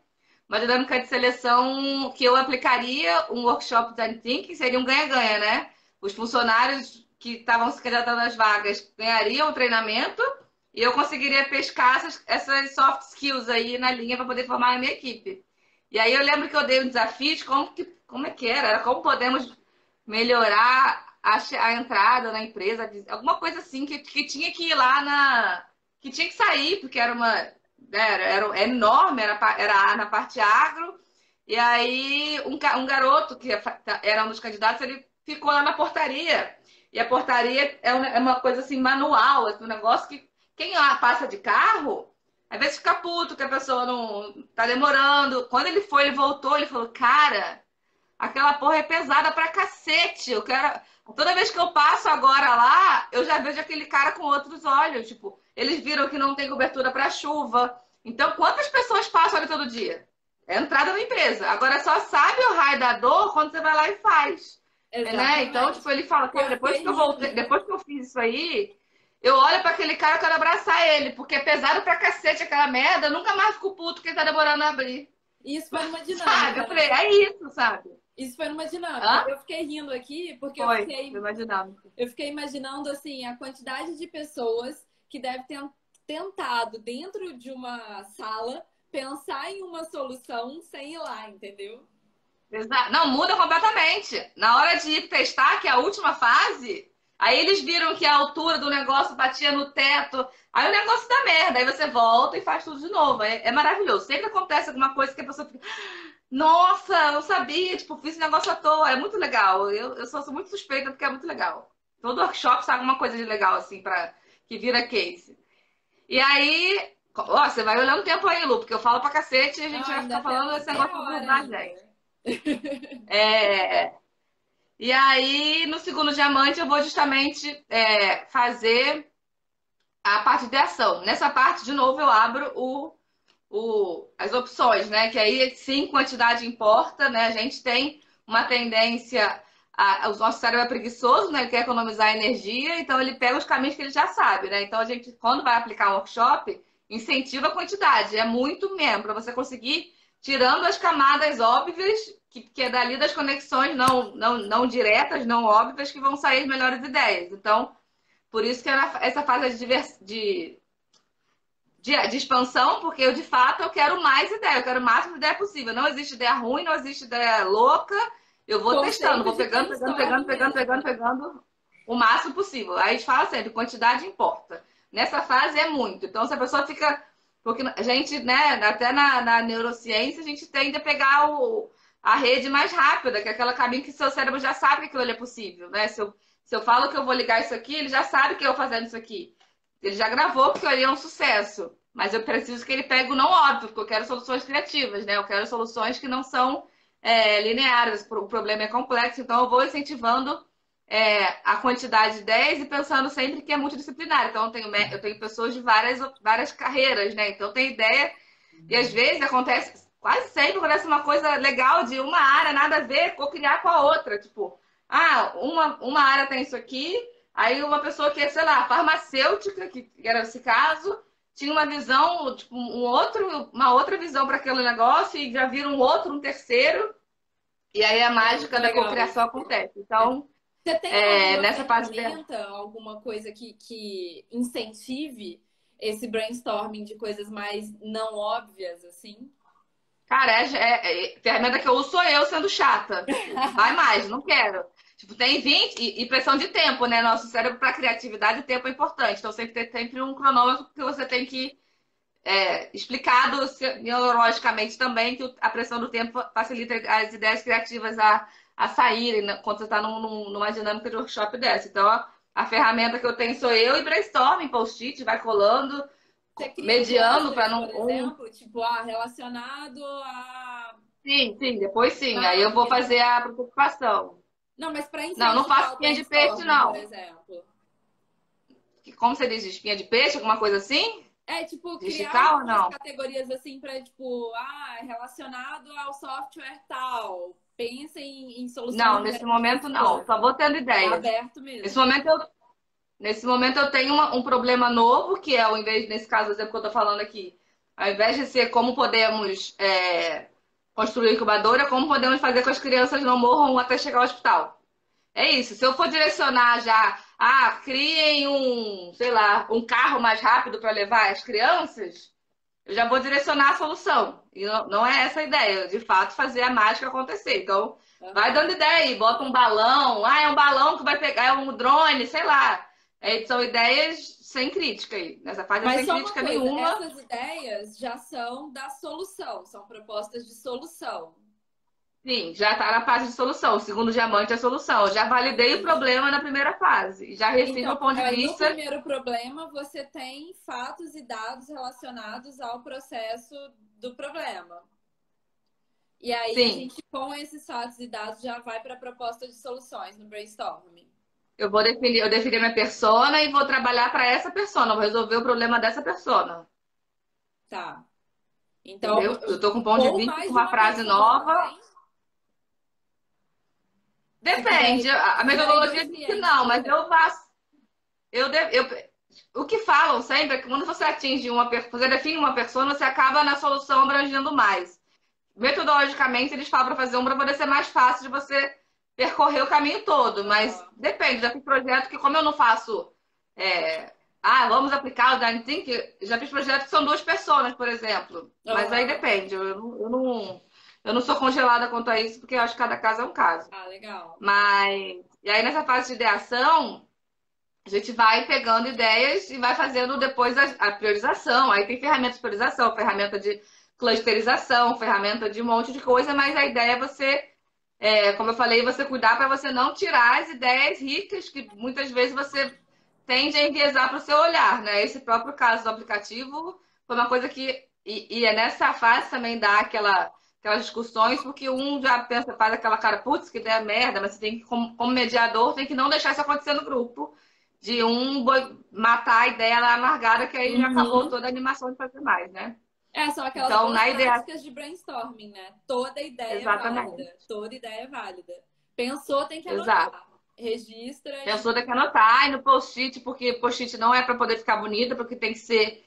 [SPEAKER 2] uma dinâmica de seleção que eu aplicaria um workshop design thinking, seria um ganha-ganha, né? Os funcionários que estavam se candidatando às vagas ganhariam o treinamento e eu conseguiria pescar essas soft skills aí na linha para poder formar a minha equipe. E aí eu lembro que eu dei um desafio de como é que era como podemos melhorar a entrada na empresa, alguma coisa assim que tinha que ir lá que tinha que sair, porque era enorme, era na parte agro. E aí um garoto que era um dos candidatos, ele ficou lá na portaria. E a portaria é uma coisa assim manual, é um negócio que quem lá passa de carro, às vezes fica puto que a pessoa não tá demorando. Quando ele foi, ele voltou, ele falou, cara, aquela porra é pesada pra cacete. Eu quero... Toda vez que eu passo agora lá, eu já vejo aquele cara com outros olhos. Tipo, eles viram que não tem cobertura pra chuva. Então, quantas pessoas passam ali todo dia? É entrada na empresa. Agora, só sabe o raio da dor quando você vai lá e faz. Né? Então, tipo, ele fala, cara, depois que eu voltei, depois que eu fiz isso aí, eu olho pra aquele cara e quero abraçar ele, porque é pesado pra cacete aquela merda, eu nunca mais fico puto que ele tá demorando a abrir.
[SPEAKER 1] Isso foi numa dinâmica.
[SPEAKER 2] Sabe? Eu falei, é isso, sabe?
[SPEAKER 1] Isso foi numa dinâmica. Eu fiquei rindo aqui porque
[SPEAKER 2] foi
[SPEAKER 1] eu fiquei imaginando assim a quantidade de pessoas que devem ter tentado dentro de uma sala pensar em uma solução sem ir lá, entendeu?
[SPEAKER 2] Exato. Não, muda completamente. Na hora de ir testar, que é a última fase, aí eles viram que a altura do negócio batia no teto, aí o negócio dá merda, aí você volta e faz tudo de novo. É maravilhoso. Sempre acontece alguma coisa que a pessoa fica, nossa, não sabia, tipo, fiz esse negócio à toa. É muito legal. Eu sou muito suspeita porque é muito legal. Todo workshop sabe alguma coisa de legal, assim, que vira case. E aí, você vai olhando o tempo aí, Lu, porque eu falo pra cacete e a gente vai ficar falando esse negócio da gente. E aí, no segundo diamante, eu vou justamente fazer a parte de ação. Nessa parte, de novo, eu abro as opções, né? Que aí, sim, quantidade importa, né? A gente tem uma tendência... O nosso cérebro é preguiçoso, né? Ele quer economizar energia, então ele pega os caminhos que ele já sabe, né? Então, a gente, quando vai aplicar um workshop, incentiva a quantidade. É muito mesmo, para você conseguir... tirando as camadas óbvias que é dali das conexões não diretas, não óbvias, que vão sair as melhores ideias. Então, por isso que é essa fase de expansão, porque eu, de fato, eu quero mais ideia, eu quero o máximo de ideia possível. Não existe ideia ruim, não existe ideia louca. Eu vou testando, vou pegando o máximo possível. Aí a gente fala sempre, quantidade importa. Nessa fase é muito. Então, se a pessoa fica... Porque a gente, né, até na neurociência, a gente tende a pegar a rede mais rápida, que é aquele caminho que seu cérebro já sabe que aquilo ali é possível, né? Se eu falo que eu vou ligar isso aqui, ele já sabe que eu vou fazendo isso aqui. Ele já gravou porque ali é um sucesso. Mas eu preciso que ele pegue o não óbvio, porque eu quero soluções criativas, né? Eu quero soluções que não são lineares. O problema é complexo, então eu vou incentivando a quantidade de ideias e pensando sempre que é multidisciplinar. Então eu tenho pessoas de várias carreiras, né? Então tem ideia, e às vezes acontece, quase sempre acontece uma coisa legal de uma área nada a ver, co-criar com a outra. Tipo, uma área tem isso aqui, aí uma pessoa que é, sei lá, farmacêutica, que era esse caso, tinha uma visão, tipo, uma outra visão para aquele negócio, e já vira um outro, um terceiro, e aí a mágica da cocriação acontece. Então,
[SPEAKER 1] você tem alguma
[SPEAKER 2] nessa parte
[SPEAKER 1] ferramenta, alguma coisa que incentive esse brainstorming de coisas mais não óbvias, assim?
[SPEAKER 2] Cara, ferramenta que eu uso sou eu sendo chata. Vai mais, não quero. Tipo, tem 20 e pressão de tempo, né? Nosso cérebro, para criatividade, o tempo é importante. Então, sempre tem sempre um cronômetro que você tem que explicado neurologicamente também, que a pressão do tempo facilita as ideias criativas a saírem, né, quando você está numa dinâmica de workshop dessa. Então, a ferramenta que eu tenho sou eu e brainstorming, post-it, vai colando, mediando para não.
[SPEAKER 1] Por exemplo, tipo, relacionado a.
[SPEAKER 2] Sim, depois sim. Aí eu vou fazer a preocupação.
[SPEAKER 1] Não, mas para incentivar
[SPEAKER 2] não faço espinha de peixe, não.
[SPEAKER 1] Por exemplo.
[SPEAKER 2] Como você diz, espinha de peixe, alguma coisa assim?
[SPEAKER 1] Tipo,
[SPEAKER 2] digital,
[SPEAKER 1] criar umas categorias assim para, tipo, relacionado ao software tal. Pensa em soluções.
[SPEAKER 2] Não, nesse momento não. Só vou tendo ideia.
[SPEAKER 1] Aberto mesmo.
[SPEAKER 2] Nesse momento eu tenho um problema novo, que é, nesse caso, o exemplo que eu tô falando aqui, ao invés de ser como podemos construir incubadora, como podemos fazer com que as crianças não morram até chegar ao hospital. É isso. Se eu for direcionar já, criem sei lá, um carro mais rápido para levar as crianças, eu já vou direcionar a solução. E não é essa a ideia, de fato, fazer a mágica acontecer. Então, vai dando ideia aí, bota um balão, é um balão que vai pegar, é um drone, sei lá. São ideias sem crítica aí. Nessa fase sem crítica nenhuma.
[SPEAKER 1] Essas ideias já são da solução, são propostas de solução.
[SPEAKER 2] Sim, já está na fase de solução. O segundo diamante é a solução. Eu já validei o problema na primeira fase. Já recebi o ponto de vista.
[SPEAKER 1] No primeiro problema, você tem fatos e dados relacionados ao processo do problema. E aí, a gente, com esses fatos e dados, já vai para a proposta de soluções no brainstorming.
[SPEAKER 2] Eu definir minha persona e vou trabalhar para essa persona. Vou resolver o problema dessa persona.
[SPEAKER 1] Tá. Então,
[SPEAKER 2] eu estou com um ponto de vista, com uma frase nova. Também. Depende. A metodologia diz que não, mas eu faço. O que falam sempre é que quando você você define uma persona, você acaba na solução abrangendo mais. Metodologicamente, eles falam para fazer para poder ser mais fácil de você percorrer o caminho todo, mas depende. Já fiz projeto que, como eu não faço, vamos aplicar o Design Thinking, já fiz projetos que são 2 pessoas, por exemplo. Mas aí depende. Eu não sou congelada quanto a isso, porque eu acho que cada caso é um caso.
[SPEAKER 1] Legal.
[SPEAKER 2] E aí, nessa fase de ideação, a gente vai pegando ideias e vai fazendo depois a priorização. Aí tem ferramenta de priorização, ferramenta de clusterização, ferramenta de um monte de coisa, mas a ideia é você, como eu falei, você cuidar para você não tirar as ideias ricas que muitas vezes você tende a enviesar para o seu olhar, né? Esse próprio caso do aplicativo foi uma coisa que... E é nessa fase também dá aquelas discussões, porque um já pensa, faz aquela cara, putz, que ideia merda, mas você tem que, como mediador, tem que não deixar isso acontecer no grupo. De matar a ideia lá largada, que aí já acabou toda a animação de fazer mais, né?
[SPEAKER 1] São aquelas práticas de brainstorming, né? Toda ideia é válida. Toda ideia é válida. Pensou, tem que anotar. Exato. Registra.
[SPEAKER 2] Pensou, tem que anotar. E no post-it, porque post-it não é para poder ficar bonita, porque tem que ser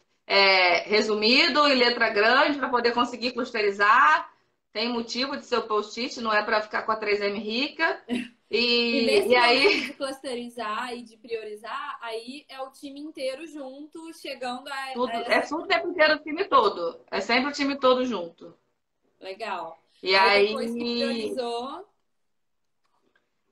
[SPEAKER 2] resumido em letra grande para poder conseguir clusterizar. tem motivo de ser o post-it, não é para ficar com a 3M rica.
[SPEAKER 1] E nesse
[SPEAKER 2] E
[SPEAKER 1] momento
[SPEAKER 2] aí,
[SPEAKER 1] de clusterizar e de priorizar, aí é o time inteiro junto, chegando a
[SPEAKER 2] é
[SPEAKER 1] essa...
[SPEAKER 2] tudo o tempo inteiro o time todo. É sempre o time todo junto.
[SPEAKER 1] Legal.
[SPEAKER 2] E
[SPEAKER 1] Aí depois que
[SPEAKER 2] aí,
[SPEAKER 1] priorizou,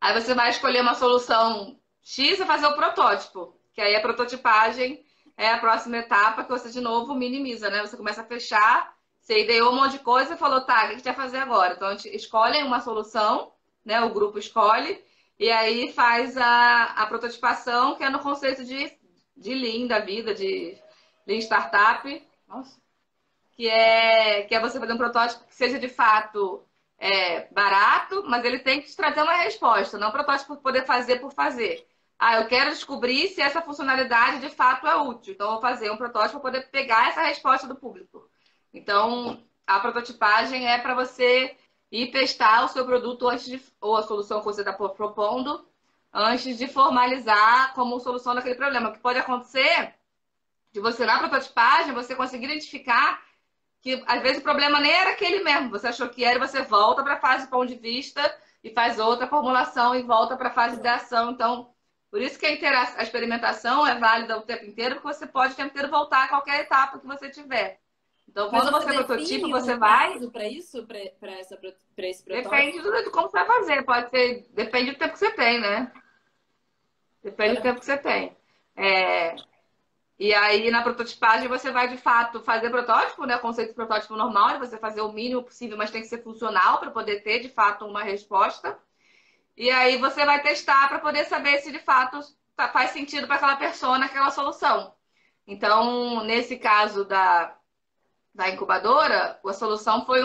[SPEAKER 2] aí você vai escolher uma solução X e fazer o protótipo. Que aí a prototipagem é a próxima etapa que você, de novo, minimiza, né? Você começa a fechar, você ideou um monte de coisa e falou, tá, o que a gente vai fazer agora? Então, a gente escolhe uma solução, né? O grupo escolhe, e aí faz a prototipação, que é no conceito de Lean da vida, de Lean Startup. Nossa. Que é você fazer um protótipo que seja de fato barato, mas ele tem que te trazer uma resposta, não um protótipo por poder fazer por fazer. Ah, eu quero descobrir se essa funcionalidade de fato é útil. Então, eu vou fazer um protótipo para poder pegar essa resposta do público. Então, a prototipagem é para você ir testar o seu produto antes de, ou a solução que você está propondo, antes de formalizar como solução daquele problema. O que pode acontecer de você, na prototipagem, você conseguir identificar que às vezes o problema nem era aquele mesmo. Você achou que era e você volta para a fase de ponto de vista e faz outra formulação e volta para a fase de ação. Então, por isso que a experimentação é válida o tempo inteiro, porque você pode o tempo inteiro voltar a qualquer etapa que você tiver. Então,
[SPEAKER 1] mas
[SPEAKER 2] quando
[SPEAKER 1] você
[SPEAKER 2] você prototipa,
[SPEAKER 1] define
[SPEAKER 2] você
[SPEAKER 1] um
[SPEAKER 2] vai.
[SPEAKER 1] prazo para isso, para esse
[SPEAKER 2] Depende
[SPEAKER 1] protótipo?
[SPEAKER 2] de como você vai fazer. Pode ser. Depende do tempo que você tem, né? Depende do tempo que você tem. É, E aí, na prototipagem, você vai, de fato, fazer protótipo, né? O conceito de protótipo normal, de você fazer o mínimo possível, mas tem que ser funcional para poder ter, de fato, uma resposta. E aí, você vai testar para poder saber se, de fato, faz sentido para aquela persona, aquela solução. Então, nesse caso da incubadora, a solução foi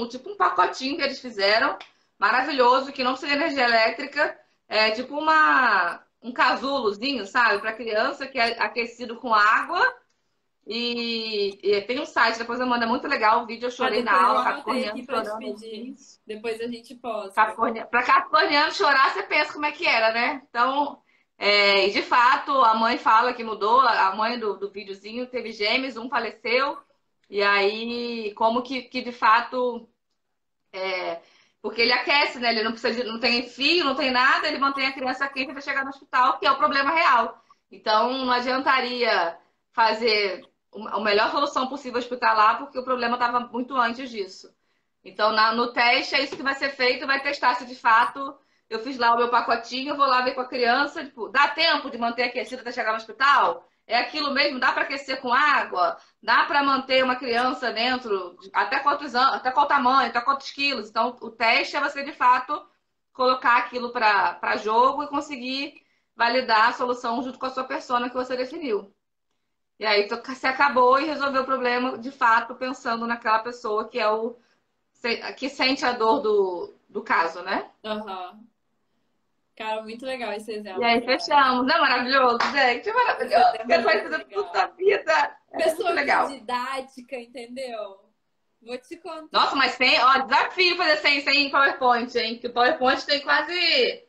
[SPEAKER 2] tipo um pacotinho que eles fizeram, maravilhoso, que não precisa de energia elétrica, é tipo um casulozinho, sabe, para criança, que é aquecido com água. E tem um site, depois eu mando, é muito legal o vídeo, eu
[SPEAKER 1] Ah,
[SPEAKER 2] chorei na
[SPEAKER 1] depois eu
[SPEAKER 2] aula,
[SPEAKER 1] anotei
[SPEAKER 2] capricorniano
[SPEAKER 1] aqui para te
[SPEAKER 2] chorando.
[SPEAKER 1] pedir. Depois a gente posta.
[SPEAKER 2] Capricorniano, para capricorniano chorar, você pensa como é que era, né? Então, e de fato, a mãe fala que mudou, a mãe do videozinho teve gêmeos, um faleceu, e aí, como que de fato, porque ele aquece, né? Ele não precisa não tem fio, não tem nada, ele mantém a criança quente até chegar no hospital, que é o problema real. Então, não adiantaria fazer a melhor solução possível hospitalar, porque o problema estava muito antes disso. Então, no teste, é isso que vai ser feito, vai testar se de fato eu fiz lá o meu pacotinho, vou lá ver com a criança, tipo, dá tempo de manter aquecido até chegar no hospital? É aquilo mesmo? Dá para aquecer com água? Dá para manter uma criança dentro? Até quantos anos? Até qual tamanho? Até quantos quilos? Então, o teste é você, de fato, colocar aquilo para jogo e conseguir validar a solução junto com a sua persona que você definiu. E aí você acabou e resolveu o problema, de fato, pensando naquela pessoa que é que sente a dor do caso, né?
[SPEAKER 1] Aham. Cara, muito legal esse
[SPEAKER 2] E
[SPEAKER 1] exemplo,
[SPEAKER 2] aí
[SPEAKER 1] cara.
[SPEAKER 2] fechamos. Não é maravilhoso, gente? É
[SPEAKER 1] Esse
[SPEAKER 2] maravilhoso.
[SPEAKER 1] exemplo é
[SPEAKER 2] Quero
[SPEAKER 1] muito
[SPEAKER 2] fazer tudo
[SPEAKER 1] legal.
[SPEAKER 2] da vida. É muito
[SPEAKER 1] Pessoa com
[SPEAKER 2] legal.
[SPEAKER 1] didática, entendeu? Vou te
[SPEAKER 2] Nossa,
[SPEAKER 1] contar.
[SPEAKER 2] mas desafio fazer sem PowerPoint, hein? Que o PowerPoint tem quase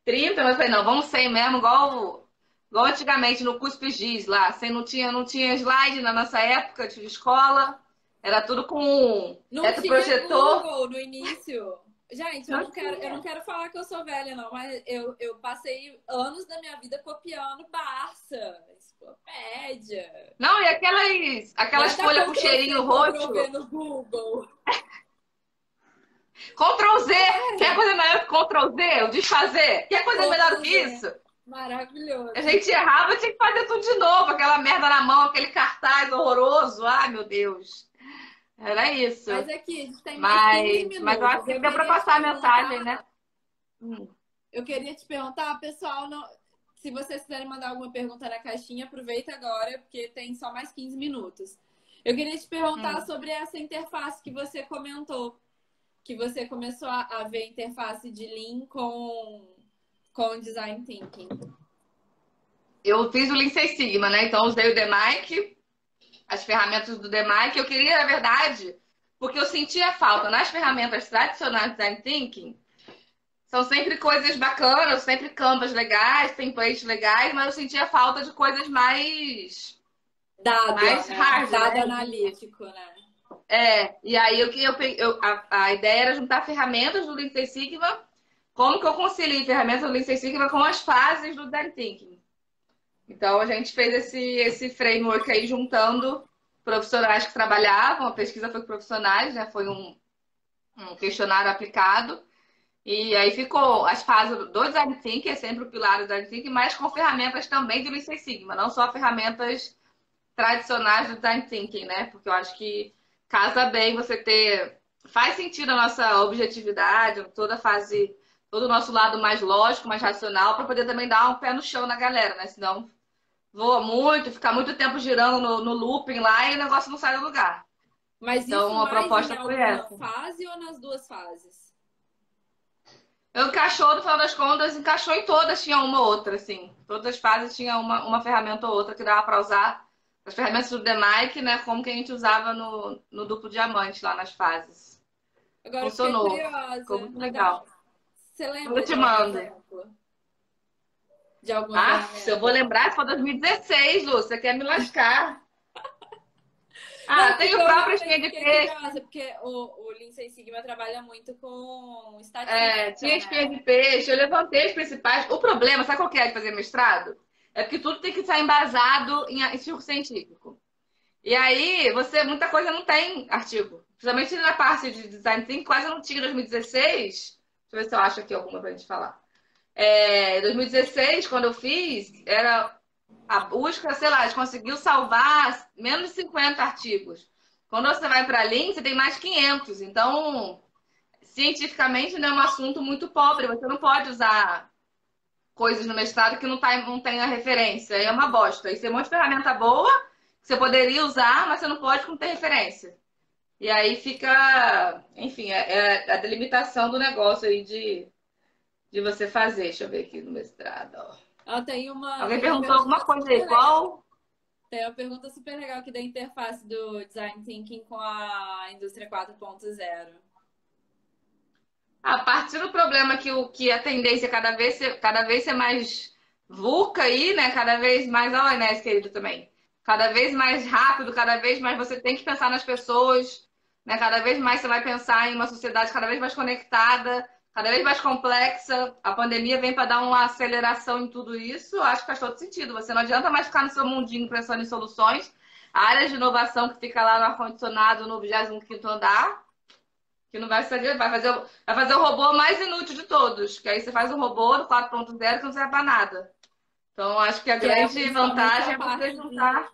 [SPEAKER 2] 30, mas eu falei, não, vamos sem mesmo, igual antigamente no Cuspe Giz lá. Sem, não tinha slide na nossa época de escola. Era tudo com
[SPEAKER 1] Não tinha
[SPEAKER 2] retroprojetor.
[SPEAKER 1] Google no início. Gente,
[SPEAKER 2] Não
[SPEAKER 1] eu não
[SPEAKER 2] tinha.
[SPEAKER 1] quero falar que eu sou velha, não, mas eu passei anos da minha vida copiando Barça, enciclopédia.
[SPEAKER 2] Não, e
[SPEAKER 1] Não é
[SPEAKER 2] aquelas
[SPEAKER 1] da
[SPEAKER 2] folhas com
[SPEAKER 1] Ctrl+C,
[SPEAKER 2] cheirinho
[SPEAKER 1] Ctrl+V
[SPEAKER 2] roxo.
[SPEAKER 1] no Google.
[SPEAKER 2] Ctrl Z. Quer coisa melhor que Ctrl Z? O desfazer? Quer coisa melhor que
[SPEAKER 1] Ctrl+Z.
[SPEAKER 2] isso? A
[SPEAKER 1] Maravilhoso.
[SPEAKER 2] gente errava, tinha que fazer tudo de novo. Aquela merda na mão, aquele cartaz horroroso. Ai, meu Deus. Era isso.
[SPEAKER 1] Mas aqui, a gente tem mais 15
[SPEAKER 2] Mas eu acho
[SPEAKER 1] minutos.
[SPEAKER 2] que
[SPEAKER 1] Eu
[SPEAKER 2] deu pra
[SPEAKER 1] queria te
[SPEAKER 2] passar a mensagem,
[SPEAKER 1] perguntar,
[SPEAKER 2] né? Hum.
[SPEAKER 1] eu queria te perguntar, pessoal, se vocês quiserem mandar alguma pergunta na caixinha, aproveita agora, porque tem só mais 15 minutos. Eu queria te perguntar
[SPEAKER 2] Hum.
[SPEAKER 1] sobre essa interface que você comentou, que você começou a ver interface de Lean com Design Thinking.
[SPEAKER 2] Eu fiz o Lean Six Sigma, né? Então, usei o DMAIC, as ferramentas do DMAIC. Eu queria, na verdade, porque eu sentia falta nas ferramentas tradicionais do Design Thinking. São sempre coisas bacanas, sempre canvas legais, templates legais, mas eu sentia falta de coisas mais
[SPEAKER 1] Dado, né?
[SPEAKER 2] hard,
[SPEAKER 1] Dado
[SPEAKER 2] né?
[SPEAKER 1] analítico, né?
[SPEAKER 2] E aí a ideia era juntar ferramentas do Lean Six Sigma. Como que eu concilio ferramentas do Lean Six Sigma com as fases do Design Thinking? Então a gente fez esse framework aí juntando profissionais que trabalhavam, a pesquisa foi com profissionais, né? Foi um questionário aplicado. E aí ficou as fases do Design Thinking, é sempre o pilar do Design Thinking, mas com ferramentas também do Lean Six Sigma, não só ferramentas tradicionais do Design Thinking, né? Porque eu acho que casa bem você ter. Faz sentido a nossa objetividade, toda a fase, todo o nosso lado mais lógico, mais racional, para poder também dar um pé no chão na galera, né? Senão voa muito, fica muito tempo girando no looping lá e o negócio não sai do lugar.
[SPEAKER 1] Mas isso
[SPEAKER 2] Então a
[SPEAKER 1] mais
[SPEAKER 2] proposta
[SPEAKER 1] em
[SPEAKER 2] foi
[SPEAKER 1] alguma
[SPEAKER 2] essa.
[SPEAKER 1] fase ou nas duas fases?
[SPEAKER 2] Encaixou, no final das contas, encaixou em todas, tinha uma ou outra, assim. Todas as fases tinha uma ferramenta ou outra que dava para usar. As ferramentas do DMAIC, né? Como que a gente usava no duplo diamante lá nas fases.
[SPEAKER 1] Agora eu fiquei
[SPEAKER 2] Funcionou. Ficou
[SPEAKER 1] curiosa.
[SPEAKER 2] muito legal.
[SPEAKER 1] Você
[SPEAKER 2] Eu
[SPEAKER 1] lembra de
[SPEAKER 2] te
[SPEAKER 1] algum
[SPEAKER 2] mando.
[SPEAKER 1] exemplo? De alguma
[SPEAKER 2] Ah, se eu vou
[SPEAKER 1] ferramenta?
[SPEAKER 2] lembrar, foi 2016, Lu. Você quer me lascar.
[SPEAKER 1] Não,
[SPEAKER 2] Ah, tem
[SPEAKER 1] porque
[SPEAKER 2] o
[SPEAKER 1] eu
[SPEAKER 2] próprio
[SPEAKER 1] realmente
[SPEAKER 2] espinha de
[SPEAKER 1] fiquei
[SPEAKER 2] peixe.
[SPEAKER 1] curiosa, porque o Lean Six Sigma trabalha muito com
[SPEAKER 2] Tinha
[SPEAKER 1] estatística,
[SPEAKER 2] espinha
[SPEAKER 1] né?
[SPEAKER 2] de peixe. Eu levantei as principais. O problema, sabe qual que é de fazer mestrado? É porque tudo tem que estar embasado em artigo científico. E aí, muita coisa não tem artigo. Principalmente na parte de design thinking, quase não tinha em 2016. Deixa eu ver se eu acho aqui alguma pra gente falar. 2016, quando eu fiz, era a busca, sei lá, a gente conseguiu salvar menos de 50 artigos. Quando você vai para a Lean, você tem mais 500. Então, cientificamente, não é um assunto muito pobre. Você não pode usar coisas no mestrado que não tem a referência. Aí é uma bosta. Isso é um monte de ferramenta boa que você poderia usar, mas você não pode não ter referência. E aí fica, enfim, é a delimitação do negócio aí de você fazer. Deixa eu ver aqui no mestrado. Ó.
[SPEAKER 1] Ela
[SPEAKER 2] Alguém
[SPEAKER 1] tem uma
[SPEAKER 2] perguntou
[SPEAKER 1] pergunta
[SPEAKER 2] alguma coisa aí,
[SPEAKER 1] super legal.
[SPEAKER 2] qual?
[SPEAKER 1] Tem uma pergunta super legal aqui da interface do Design Thinking com a indústria 4.0.
[SPEAKER 2] A partir do problema que a tendência é cada vez ser mais VUCA aí, né? Cada vez mais, ó, Inés, querido, também. Cada vez mais rápido, cada vez mais você tem que pensar nas pessoas, né? Cada vez mais você vai pensar em uma sociedade cada vez mais conectada, cada vez mais complexa. A pandemia vem para dar uma aceleração em tudo isso. Eu acho que faz todo sentido. Você não adianta mais ficar no seu mundinho pensando em soluções. A área de inovação que fica lá no ar-condicionado no 25º andar, que não vai sair, vai fazer o robô mais inútil de todos. Que aí você faz um robô do 4.0 que não serve para nada. Então, acho que a
[SPEAKER 1] Que é
[SPEAKER 2] grande
[SPEAKER 1] principalmente
[SPEAKER 2] vantagem
[SPEAKER 1] a
[SPEAKER 2] é você
[SPEAKER 1] parte
[SPEAKER 2] juntar.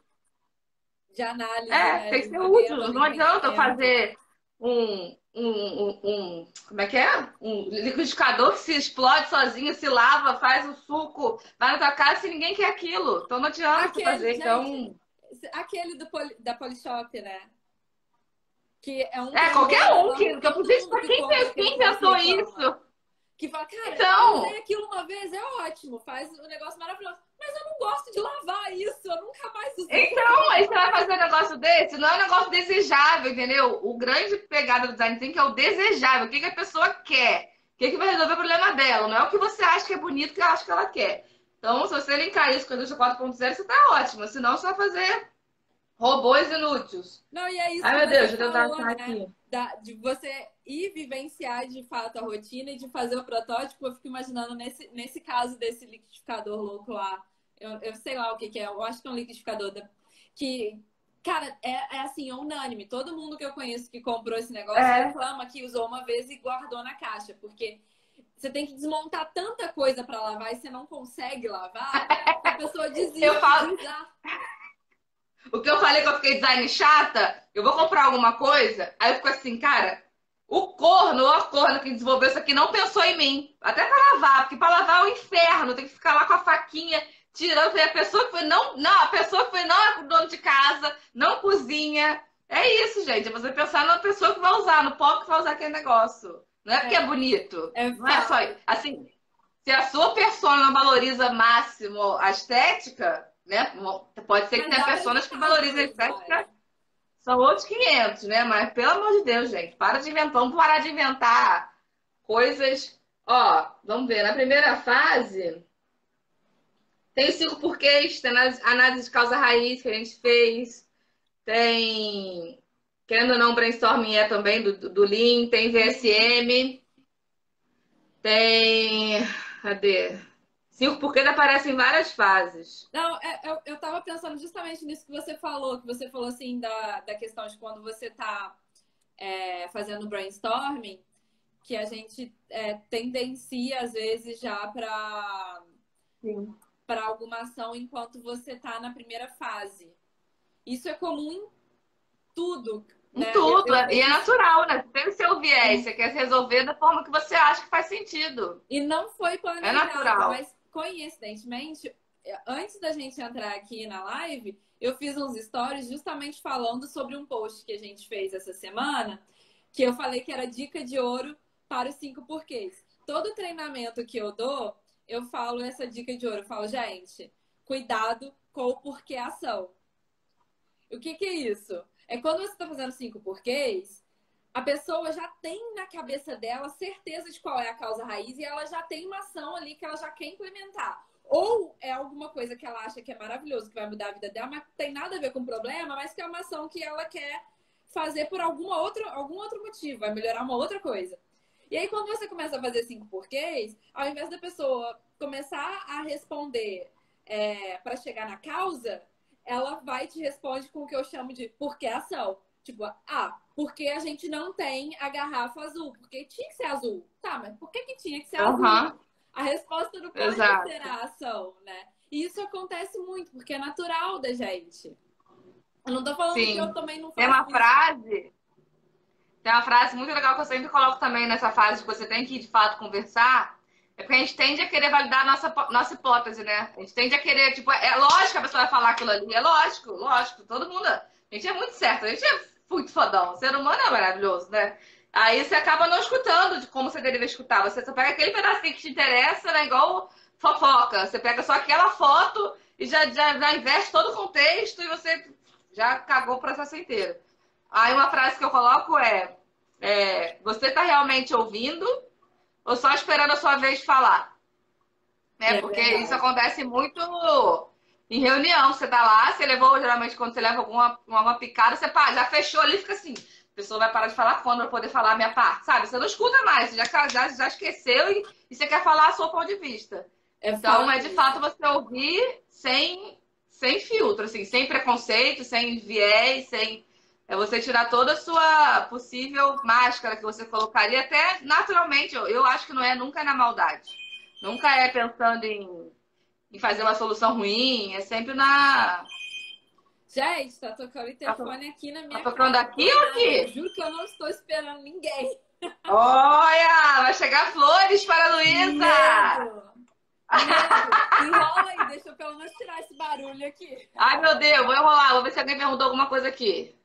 [SPEAKER 1] de análise, né?
[SPEAKER 2] Tem que
[SPEAKER 1] De
[SPEAKER 2] ser
[SPEAKER 1] modelo,
[SPEAKER 2] útil.
[SPEAKER 1] de
[SPEAKER 2] Não adianta eu
[SPEAKER 1] entendimento.
[SPEAKER 2] fazer como é que é? Um liquidificador que se explode sozinho, se lava, faz o suco, vai na tua casa se ninguém quer aquilo. Então, não adianta você
[SPEAKER 1] Aquele,
[SPEAKER 2] fazer.
[SPEAKER 1] gente,
[SPEAKER 2] Então,
[SPEAKER 1] aquele da Polishop, né? Que é um trem-bom
[SPEAKER 2] qualquer um
[SPEAKER 1] enorme.
[SPEAKER 2] que eu
[SPEAKER 1] Todo
[SPEAKER 2] podia.
[SPEAKER 1] mundo
[SPEAKER 2] Pra
[SPEAKER 1] que
[SPEAKER 2] quem,
[SPEAKER 1] compra aquele
[SPEAKER 2] quem
[SPEAKER 1] troço
[SPEAKER 2] inventou
[SPEAKER 1] reclama.
[SPEAKER 2] isso?
[SPEAKER 1] Que fala, cara, eu usei
[SPEAKER 2] Então.
[SPEAKER 1] aquilo uma vez, é ótimo, faz um negócio maravilhoso. Mas eu não gosto de lavar isso, eu nunca mais usei.
[SPEAKER 2] Então, aí você vai fazer um negócio desse, não é um negócio desejável, entendeu? O grande pegada do design thinking é o desejável, o que a pessoa quer, o que vai resolver o problema dela, não é o que você acha que é bonito, que ela acha que ela quer. Então, se você linkar isso com a indústria 4.0, você tá ótimo, senão você vai fazer robôs inúteis.
[SPEAKER 1] Não, e é isso
[SPEAKER 2] Ai,
[SPEAKER 1] que
[SPEAKER 2] meu Deus,
[SPEAKER 1] você
[SPEAKER 2] deixa eu tentar
[SPEAKER 1] falou,
[SPEAKER 2] achar
[SPEAKER 1] né?
[SPEAKER 2] aqui.
[SPEAKER 1] De você ir vivenciar de fato a rotina e de fazer o protótipo. Eu fico imaginando nesse caso desse liquidificador louco lá. Eu sei lá o que é, eu acho que é um liquidificador que, cara, é assim, é unânime. Todo mundo que eu conheço que comprou esse negócio
[SPEAKER 2] É,
[SPEAKER 1] reclama que usou uma vez e guardou na caixa, porque você tem que desmontar tanta coisa para lavar e você não consegue lavar, que a pessoa
[SPEAKER 2] eu
[SPEAKER 1] desiste de
[SPEAKER 2] falo,
[SPEAKER 1] usar.
[SPEAKER 2] o que eu falei que eu fiquei design chata, eu vou comprar alguma coisa, aí eu fico assim, cara, o corno ou a corna que desenvolveu isso aqui não pensou em mim. Até pra lavar, porque pra lavar é o inferno, tem que ficar lá com a faquinha tirando. Foi a pessoa que foi, não, a pessoa que foi não é o dono de casa, não cozinha. É isso, gente. É você pensar na pessoa que vai usar, no pobre que vai usar aquele negócio. Não é porque é bonito.
[SPEAKER 1] É
[SPEAKER 2] Não é só.
[SPEAKER 1] fato.
[SPEAKER 2] Assim, se a sua persona não valoriza máximo a estética, né? Pode ser que
[SPEAKER 1] Mas
[SPEAKER 2] tenha
[SPEAKER 1] dá pra
[SPEAKER 2] pessoas que
[SPEAKER 1] evitar às
[SPEAKER 2] valorizam a
[SPEAKER 1] vezes,
[SPEAKER 2] estética,
[SPEAKER 1] olha.
[SPEAKER 2] são outros 500, né? Mas pelo amor de Deus, gente, para de inventar, vamos parar de inventar coisas. Ó, vamos ver, na primeira fase tem os 5 porquês, tem análise de causa raiz que a gente fez, tem querendo ou não, brainstorming é também do Lean, tem VSM, tem. Cadê? 5 porquês aparecem em várias fases.
[SPEAKER 1] Não, eu tava pensando justamente nisso que você falou assim da questão de quando você tá fazendo brainstorming, que a gente tendencia, às vezes, já para alguma ação enquanto você tá na primeira fase. Isso é comum em tudo,
[SPEAKER 2] Em
[SPEAKER 1] né?
[SPEAKER 2] tudo,
[SPEAKER 1] Eu
[SPEAKER 2] e é
[SPEAKER 1] vejo isso.
[SPEAKER 2] natural, né? Tem o seu viés, você quer resolver da forma que você acha que faz sentido.
[SPEAKER 1] E não foi
[SPEAKER 2] É
[SPEAKER 1] planejado,
[SPEAKER 2] natural.
[SPEAKER 1] mas coincidentemente, antes da gente entrar aqui na live, eu fiz uns stories justamente falando sobre um post que a gente fez essa semana, que eu falei que era dica de ouro para os 5 porquês. Todo treinamento que eu dou, eu falo essa dica de ouro. Eu falo, gente, cuidado com o porquê ação. O que é isso? É quando você está fazendo 5 porquês, a pessoa já tem na cabeça dela certeza de qual é a causa raiz e ela já tem uma ação ali que ela já quer implementar. Ou é alguma coisa que ela acha que é maravilhoso, que vai mudar a vida dela, mas tem nada a ver com o problema, mas que é uma ação que ela quer fazer por algum outro motivo, vai melhorar uma outra coisa. E aí, quando você começa a fazer 5 porquês, ao invés da pessoa começar a responder para chegar na causa, ela vai e te responde com o que eu chamo de porquê ação. Tipo, porque a gente não tem a garrafa azul? Porque tinha que ser azul. Tá, mas por que tinha que ser azul?
[SPEAKER 2] Uhum,
[SPEAKER 1] A resposta não pode ser
[SPEAKER 2] exato.
[SPEAKER 1] a ação, né? E isso acontece muito, porque é natural da gente. Eu não tô falando que eu
[SPEAKER 2] Sim.
[SPEAKER 1] também não
[SPEAKER 2] Tem
[SPEAKER 1] faço
[SPEAKER 2] uma
[SPEAKER 1] isso.
[SPEAKER 2] frase, tem uma frase muito legal que eu sempre coloco também nessa fase que você tem que, de fato, conversar. É porque a gente tende a querer validar a nossa hipótese, né? A gente tende a querer, tipo, é lógico que a pessoa vai falar aquilo ali. É lógico, lógico. Todo mundo. A gente é muito certo, a gente é muito fodão. O ser humano é maravilhoso, né? Aí você acaba não escutando de como você deveria escutar. Você só pega aquele pedacinho que te interessa, né? Igual fofoca. Você pega só aquela foto e já investe todo o contexto e você já cagou o processo inteiro. Aí uma frase que eu coloco você está realmente ouvindo ou só esperando a sua vez de falar? Né?
[SPEAKER 1] É
[SPEAKER 2] Porque isso
[SPEAKER 1] verdade.
[SPEAKER 2] acontece muito em reunião. Você tá lá, você levou, geralmente quando você leva alguma picada, você já fechou ali, fica assim. A pessoa vai parar de falar quando eu poder falar a minha parte, sabe? Você não escuta mais, você já esqueceu e você quer falar a sua ponto de vista.
[SPEAKER 1] É
[SPEAKER 2] Então, é
[SPEAKER 1] fato
[SPEAKER 2] de
[SPEAKER 1] isso.
[SPEAKER 2] fato você ouvir sem filtro, assim, sem preconceito, sem viés, sem. É você tirar toda a sua possível máscara que você colocaria, até naturalmente. Eu acho que não é nunca na maldade. Nunca é pensando em fazer uma solução ruim, é sempre na.
[SPEAKER 1] Gente, tá tocando o
[SPEAKER 2] Tá, to-
[SPEAKER 1] interfone aqui na
[SPEAKER 2] tá
[SPEAKER 1] minha
[SPEAKER 2] tocando
[SPEAKER 1] casa.
[SPEAKER 2] aqui
[SPEAKER 1] Do
[SPEAKER 2] ou
[SPEAKER 1] nada. Eu
[SPEAKER 2] aqui?
[SPEAKER 1] juro que eu não estou esperando ninguém.
[SPEAKER 2] Olha! Vai chegar flores para a Luísa!
[SPEAKER 1] Medo! Medo! Enrola aí, deixa eu pelo menos tirar esse barulho aqui.
[SPEAKER 2] Ai, meu Deus, vou enrolar, vou ver se alguém perguntou alguma coisa aqui.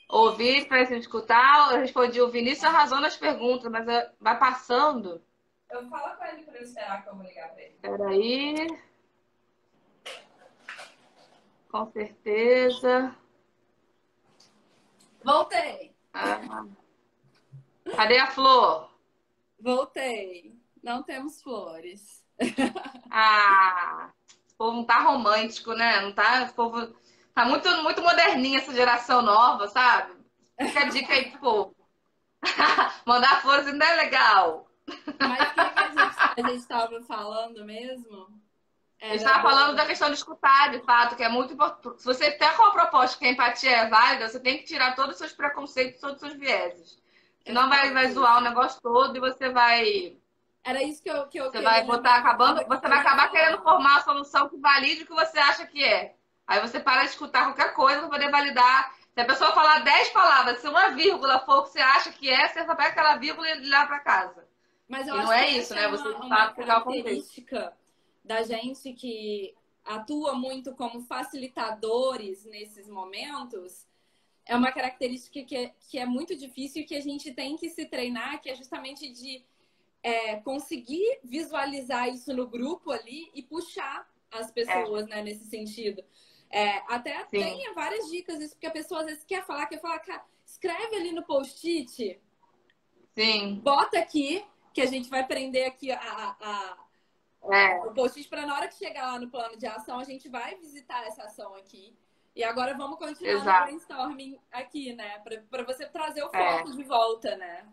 [SPEAKER 2] Ouvi para se escutar, eu respondi, o Vinícius arrasou nas perguntas, mas vai passando.
[SPEAKER 1] Eu falo com ele pra eu esperar que eu vou ligar pra ele.
[SPEAKER 2] Peraí, com certeza.
[SPEAKER 1] Voltei!
[SPEAKER 2] Ah, cadê a flor?
[SPEAKER 1] Voltei. Não temos flores.
[SPEAKER 2] Ah, esse povo não tá romântico, né? Não tá, esse povo tá muito moderninha essa geração nova, sabe? Fica a dica aí pro povo. Mandar flores ainda é legal.
[SPEAKER 1] Mas o que, que a gente estava falando mesmo?
[SPEAKER 2] A gente
[SPEAKER 1] Era
[SPEAKER 2] estava falando da
[SPEAKER 1] do.
[SPEAKER 2] questão de escutar, de fato, que é muito importante. Se você tem com a proposta que a empatia é válida, você tem que tirar todos os seus preconceitos, todos os seus vieses.
[SPEAKER 1] É
[SPEAKER 2] Senão vai
[SPEAKER 1] fato
[SPEAKER 2] zoar o
[SPEAKER 1] isso.
[SPEAKER 2] negócio todo e
[SPEAKER 1] Era isso que eu
[SPEAKER 2] você vai
[SPEAKER 1] queria
[SPEAKER 2] botar
[SPEAKER 1] lembrar que eu
[SPEAKER 2] acabando,
[SPEAKER 1] tava
[SPEAKER 2] você vai
[SPEAKER 1] querendo
[SPEAKER 2] acabar querendo
[SPEAKER 1] falar.
[SPEAKER 2] formar a solução que valide o que você acha que é. Aí você para de escutar qualquer coisa para poder validar. Se a pessoa falar 10 palavras, se uma vírgula for o que você acha que é, você só pega aquela vírgula e leva para casa.
[SPEAKER 1] Mas eu
[SPEAKER 2] E não
[SPEAKER 1] acho que
[SPEAKER 2] é isso,
[SPEAKER 1] essa é
[SPEAKER 2] né? Você
[SPEAKER 1] uma,
[SPEAKER 2] de
[SPEAKER 1] uma
[SPEAKER 2] fato pegar o contexto.
[SPEAKER 1] característica da gente que atua muito como facilitadores nesses momentos. É uma característica que é muito difícil e que a gente tem que se treinar, que é justamente de conseguir visualizar isso no grupo ali e puxar as
[SPEAKER 2] É,
[SPEAKER 1] pessoas, né, nesse sentido. Até
[SPEAKER 2] sim,
[SPEAKER 1] tem várias dicas, isso porque a pessoa às vezes quer falar, cara, escreve ali no post-it,
[SPEAKER 2] sim.
[SPEAKER 1] bota aqui, que a gente vai prender aqui
[SPEAKER 2] É,
[SPEAKER 1] o post-it para na hora que chegar lá no plano de ação, a gente vai visitar essa ação aqui. E agora vamos continuar no
[SPEAKER 2] Exato.
[SPEAKER 1] brainstorming aqui, né? Para você trazer o
[SPEAKER 2] É.
[SPEAKER 1] foco de volta, né?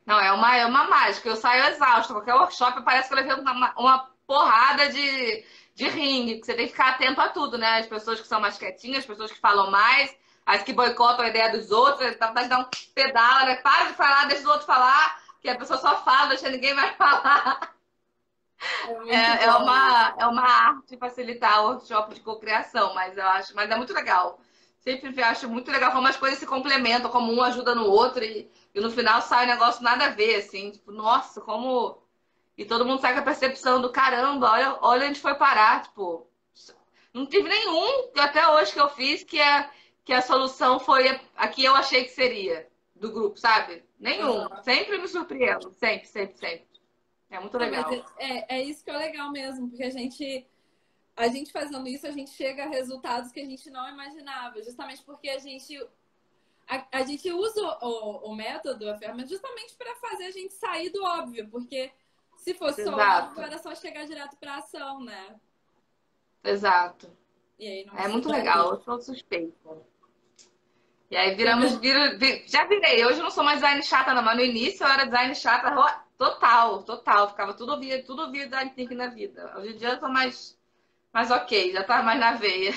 [SPEAKER 2] Não, é uma mágica. Eu saio exausta. Qualquer workshop parece que eu levei uma porrada de ringue, que você tem que ficar atento a tudo, né? As pessoas que são mais quietinhas, as pessoas que falam mais, as que boicotam a ideia dos outros, dá vontade de dar um pedala, né? Para de falar, deixa os outros falar, que a pessoa só fala, deixa ninguém mais falar.
[SPEAKER 1] É muito
[SPEAKER 2] É,
[SPEAKER 1] bom isso.
[SPEAKER 2] é uma arte facilitar o workshop de cocriação, mas eu acho, mas é muito legal. Sempre acho muito legal como as coisas se complementam, como um ajuda no outro e no final sai um negócio nada a ver, assim, tipo, nossa, como. E todo mundo sai com a percepção do caramba, olha onde foi parar, tipo, não tive nenhum até hoje que eu fiz que a solução foi a que eu achei que seria do grupo, sabe? Nenhum.
[SPEAKER 1] Aham.
[SPEAKER 2] Sempre me surpreendo, sempre, sempre, sempre. É muito
[SPEAKER 1] Não, mas
[SPEAKER 2] legal.
[SPEAKER 1] é isso que é legal mesmo, porque a gente fazendo isso, a gente chega a resultados que a gente não imaginava, justamente porque a gente usa o método, a ferramenta, justamente para fazer a gente sair do óbvio, porque se fosse só óbvio,
[SPEAKER 2] Exato.
[SPEAKER 1] era só chegar direto para ação, né?
[SPEAKER 2] Exato.
[SPEAKER 1] E aí não
[SPEAKER 2] É muito
[SPEAKER 1] precisaria.
[SPEAKER 2] legal, eu sou suspeita. E aí
[SPEAKER 1] Tô vendo.
[SPEAKER 2] já virei. Hoje eu não sou mais design chata, não, mas no início eu era design chata total, total. Ficava tudo via design thinking na vida. Hoje em dia eu tô mais ok, já tá mais na veia.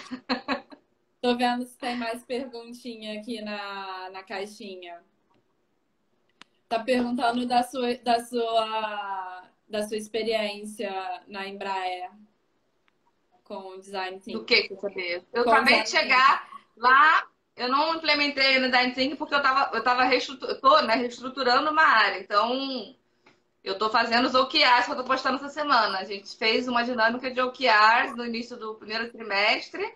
[SPEAKER 1] Tô vendo se tem mais perguntinha aqui na caixinha. Tá perguntando da sua experiência na Embraer com o design
[SPEAKER 2] Do
[SPEAKER 1] thinking.
[SPEAKER 2] que eu saber? Eu
[SPEAKER 1] Com o
[SPEAKER 2] acabei de
[SPEAKER 1] design thinking.
[SPEAKER 2] chegar lá, eu não implementei no design thinking porque eu tava reestruturando uma área. Então, eu tô fazendo os OKRs que eu tô postando essa semana. A gente fez uma dinâmica de OKRs no início do primeiro trimestre,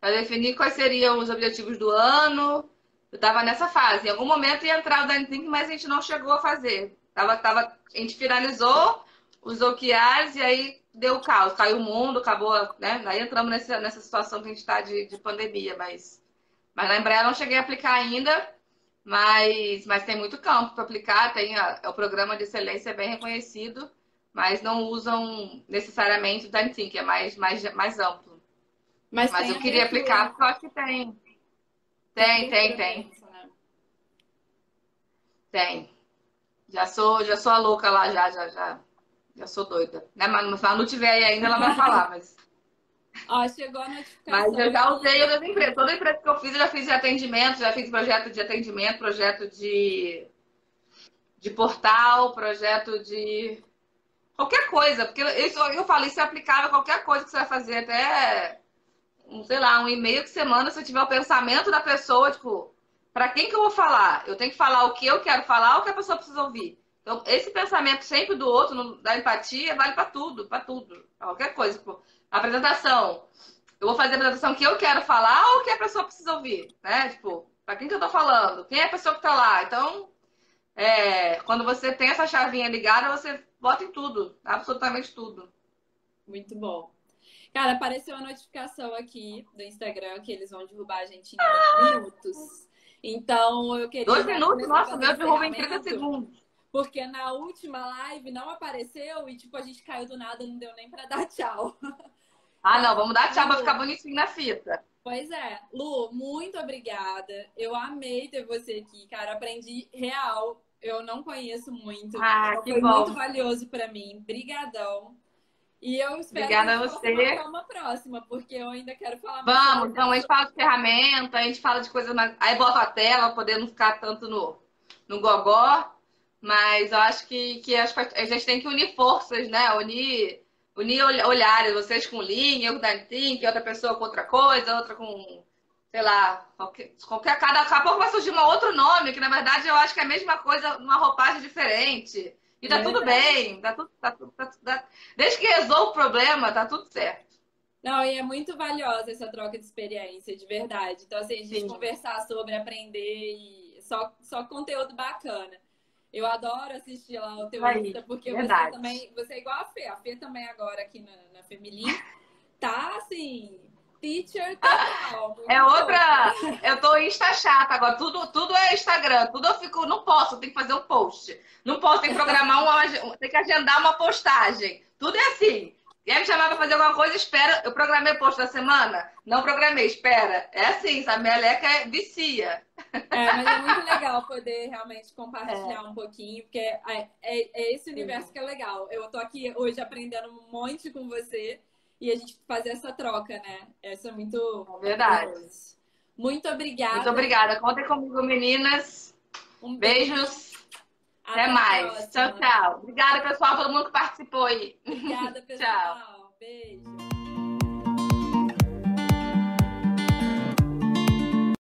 [SPEAKER 2] para definir quais seriam os objetivos do ano. Eu estava nessa fase. Em algum momento ia entrar o Design Thinking, mas a gente não chegou a fazer. A gente finalizou os OKRs e aí deu o caos. Caiu o mundo, acabou, né? Aí entramos nessa situação que a gente está de pandemia. Mas na Embraer eu não cheguei a aplicar ainda, mas tem muito campo para aplicar. O programa de excelência é bem reconhecido, mas não usam necessariamente o Design Thinking, é mais amplo.
[SPEAKER 1] Mas
[SPEAKER 2] Mas
[SPEAKER 1] tem
[SPEAKER 2] eu queria aplicar
[SPEAKER 1] abertura.
[SPEAKER 2] porque eu acho que tem.
[SPEAKER 1] Tem
[SPEAKER 2] Tem, tem,
[SPEAKER 1] abertura para
[SPEAKER 2] tem,
[SPEAKER 1] isso, né?
[SPEAKER 2] tem. Já sou a louca lá, já sou doida. Né? Mas se a Manu tiver aí ainda, ela vai falar,
[SPEAKER 1] Ó, chegou a
[SPEAKER 2] mas
[SPEAKER 1] notificação
[SPEAKER 2] eu já
[SPEAKER 1] aqui.
[SPEAKER 2] usei outras empresas. Toda empresa que eu fiz, eu já fiz de atendimento, já fiz projeto de atendimento, projeto de portal, projeto de qualquer coisa, porque isso eu falo, isso é aplicável a qualquer coisa que você vai fazer, até sei lá, um e-mail que você manda, se tiver o pensamento da pessoa, tipo, para quem que eu vou falar? Eu tenho que falar o que eu quero falar ou o que a pessoa precisa ouvir. Então, esse pensamento sempre do outro, da empatia, vale para tudo, pra qualquer coisa. Tipo, apresentação. Eu vou fazer a apresentação que eu quero falar ou que a pessoa precisa ouvir, né? Tipo, para quem que eu tô falando? Quem é a pessoa que tá lá? Então, quando você tem essa chavinha ligada, você bota em tudo, absolutamente tudo.
[SPEAKER 1] Muito bom. Cara, apareceu a notificação aqui do Instagram que eles vão derrubar a gente em 2 minutos. Então, eu queria
[SPEAKER 2] Dois
[SPEAKER 1] já
[SPEAKER 2] minutos,
[SPEAKER 1] começar a
[SPEAKER 2] nossa,
[SPEAKER 1] fazer o
[SPEAKER 2] meu derruba em 30
[SPEAKER 1] encerramento,
[SPEAKER 2] segundos.
[SPEAKER 1] porque na última live não apareceu e, tipo, a gente caiu do nada, não deu nem pra dar tchau.
[SPEAKER 2] Ah, não,
[SPEAKER 1] Então,
[SPEAKER 2] vamos dar tchau pra ficar
[SPEAKER 1] Lu,
[SPEAKER 2] bonitinho na fita.
[SPEAKER 1] pois é. Lu, muito obrigada. Eu amei ter você aqui, cara. Aprendi real. Eu não conheço muito.
[SPEAKER 2] Ah,
[SPEAKER 1] Então,
[SPEAKER 2] que
[SPEAKER 1] foi muito
[SPEAKER 2] bom.
[SPEAKER 1] valioso pra mim. Brigadão. E eu espero que a
[SPEAKER 2] Obrigada a
[SPEAKER 1] gente possa
[SPEAKER 2] você.
[SPEAKER 1] marcar uma próxima, porque eu ainda quero falar mais sobre
[SPEAKER 2] Vamos,
[SPEAKER 1] esse
[SPEAKER 2] então, a gente
[SPEAKER 1] assunto.
[SPEAKER 2] fala de ferramenta, a gente fala de coisas mais. Aí bota a tela, pra poder não ficar tanto no gogó. Mas eu acho que a gente tem que unir forças, né? Unir olhares, vocês com linha, eu com Dantin, outra pessoa com outra coisa, outra com, sei lá, daqui a pouco vai surgir um outro nome, que na verdade eu acho que é a mesma coisa, uma roupagem diferente. E tá tudo
[SPEAKER 1] Verdade.
[SPEAKER 2] bem, desde que resolva o problema, tá tudo certo.
[SPEAKER 1] Não, e é muito valiosa essa troca de experiência, de verdade. Então, assim, a gente
[SPEAKER 2] Sim,
[SPEAKER 1] conversar sobre, aprender e só conteúdo bacana. Eu adoro assistir lá o teu
[SPEAKER 2] aí,
[SPEAKER 1] Insta, porque você
[SPEAKER 2] verdade.
[SPEAKER 1] também, você é igual a Fê. A Fê também agora aqui na Feminine tá, assim, teacher total,
[SPEAKER 2] É
[SPEAKER 1] muito fofa.
[SPEAKER 2] outra. Eu tô Insta chata agora. Tudo é Instagram. Tudo eu fico. Não posso, tem que fazer um post. Não posso, tem que programar tem que agendar uma postagem. Tudo é assim. Quer me chamar pra fazer alguma coisa? Espera. Eu programei o post da semana? Não programei, espera. É assim, sabe? Meleca vicia.
[SPEAKER 1] Mas é muito legal poder realmente compartilhar
[SPEAKER 2] É,
[SPEAKER 1] um pouquinho, porque é esse universo
[SPEAKER 2] sim.
[SPEAKER 1] que é legal. Eu tô aqui hoje aprendendo um monte com você e a gente fazer essa troca, né? Isso é muito
[SPEAKER 2] É verdade.
[SPEAKER 1] prazeroso. Muito
[SPEAKER 2] Muito
[SPEAKER 1] obrigada.
[SPEAKER 2] obrigada. Contem comigo, meninas.
[SPEAKER 1] Um beijo.
[SPEAKER 2] Beijos. Até
[SPEAKER 1] Até a
[SPEAKER 2] mais. Tchau,
[SPEAKER 1] próxima.
[SPEAKER 2] tchau. Obrigada, pessoal, todo mundo que participou aí.
[SPEAKER 1] Obrigada,
[SPEAKER 2] Tchau.
[SPEAKER 1] pessoal. Beijo.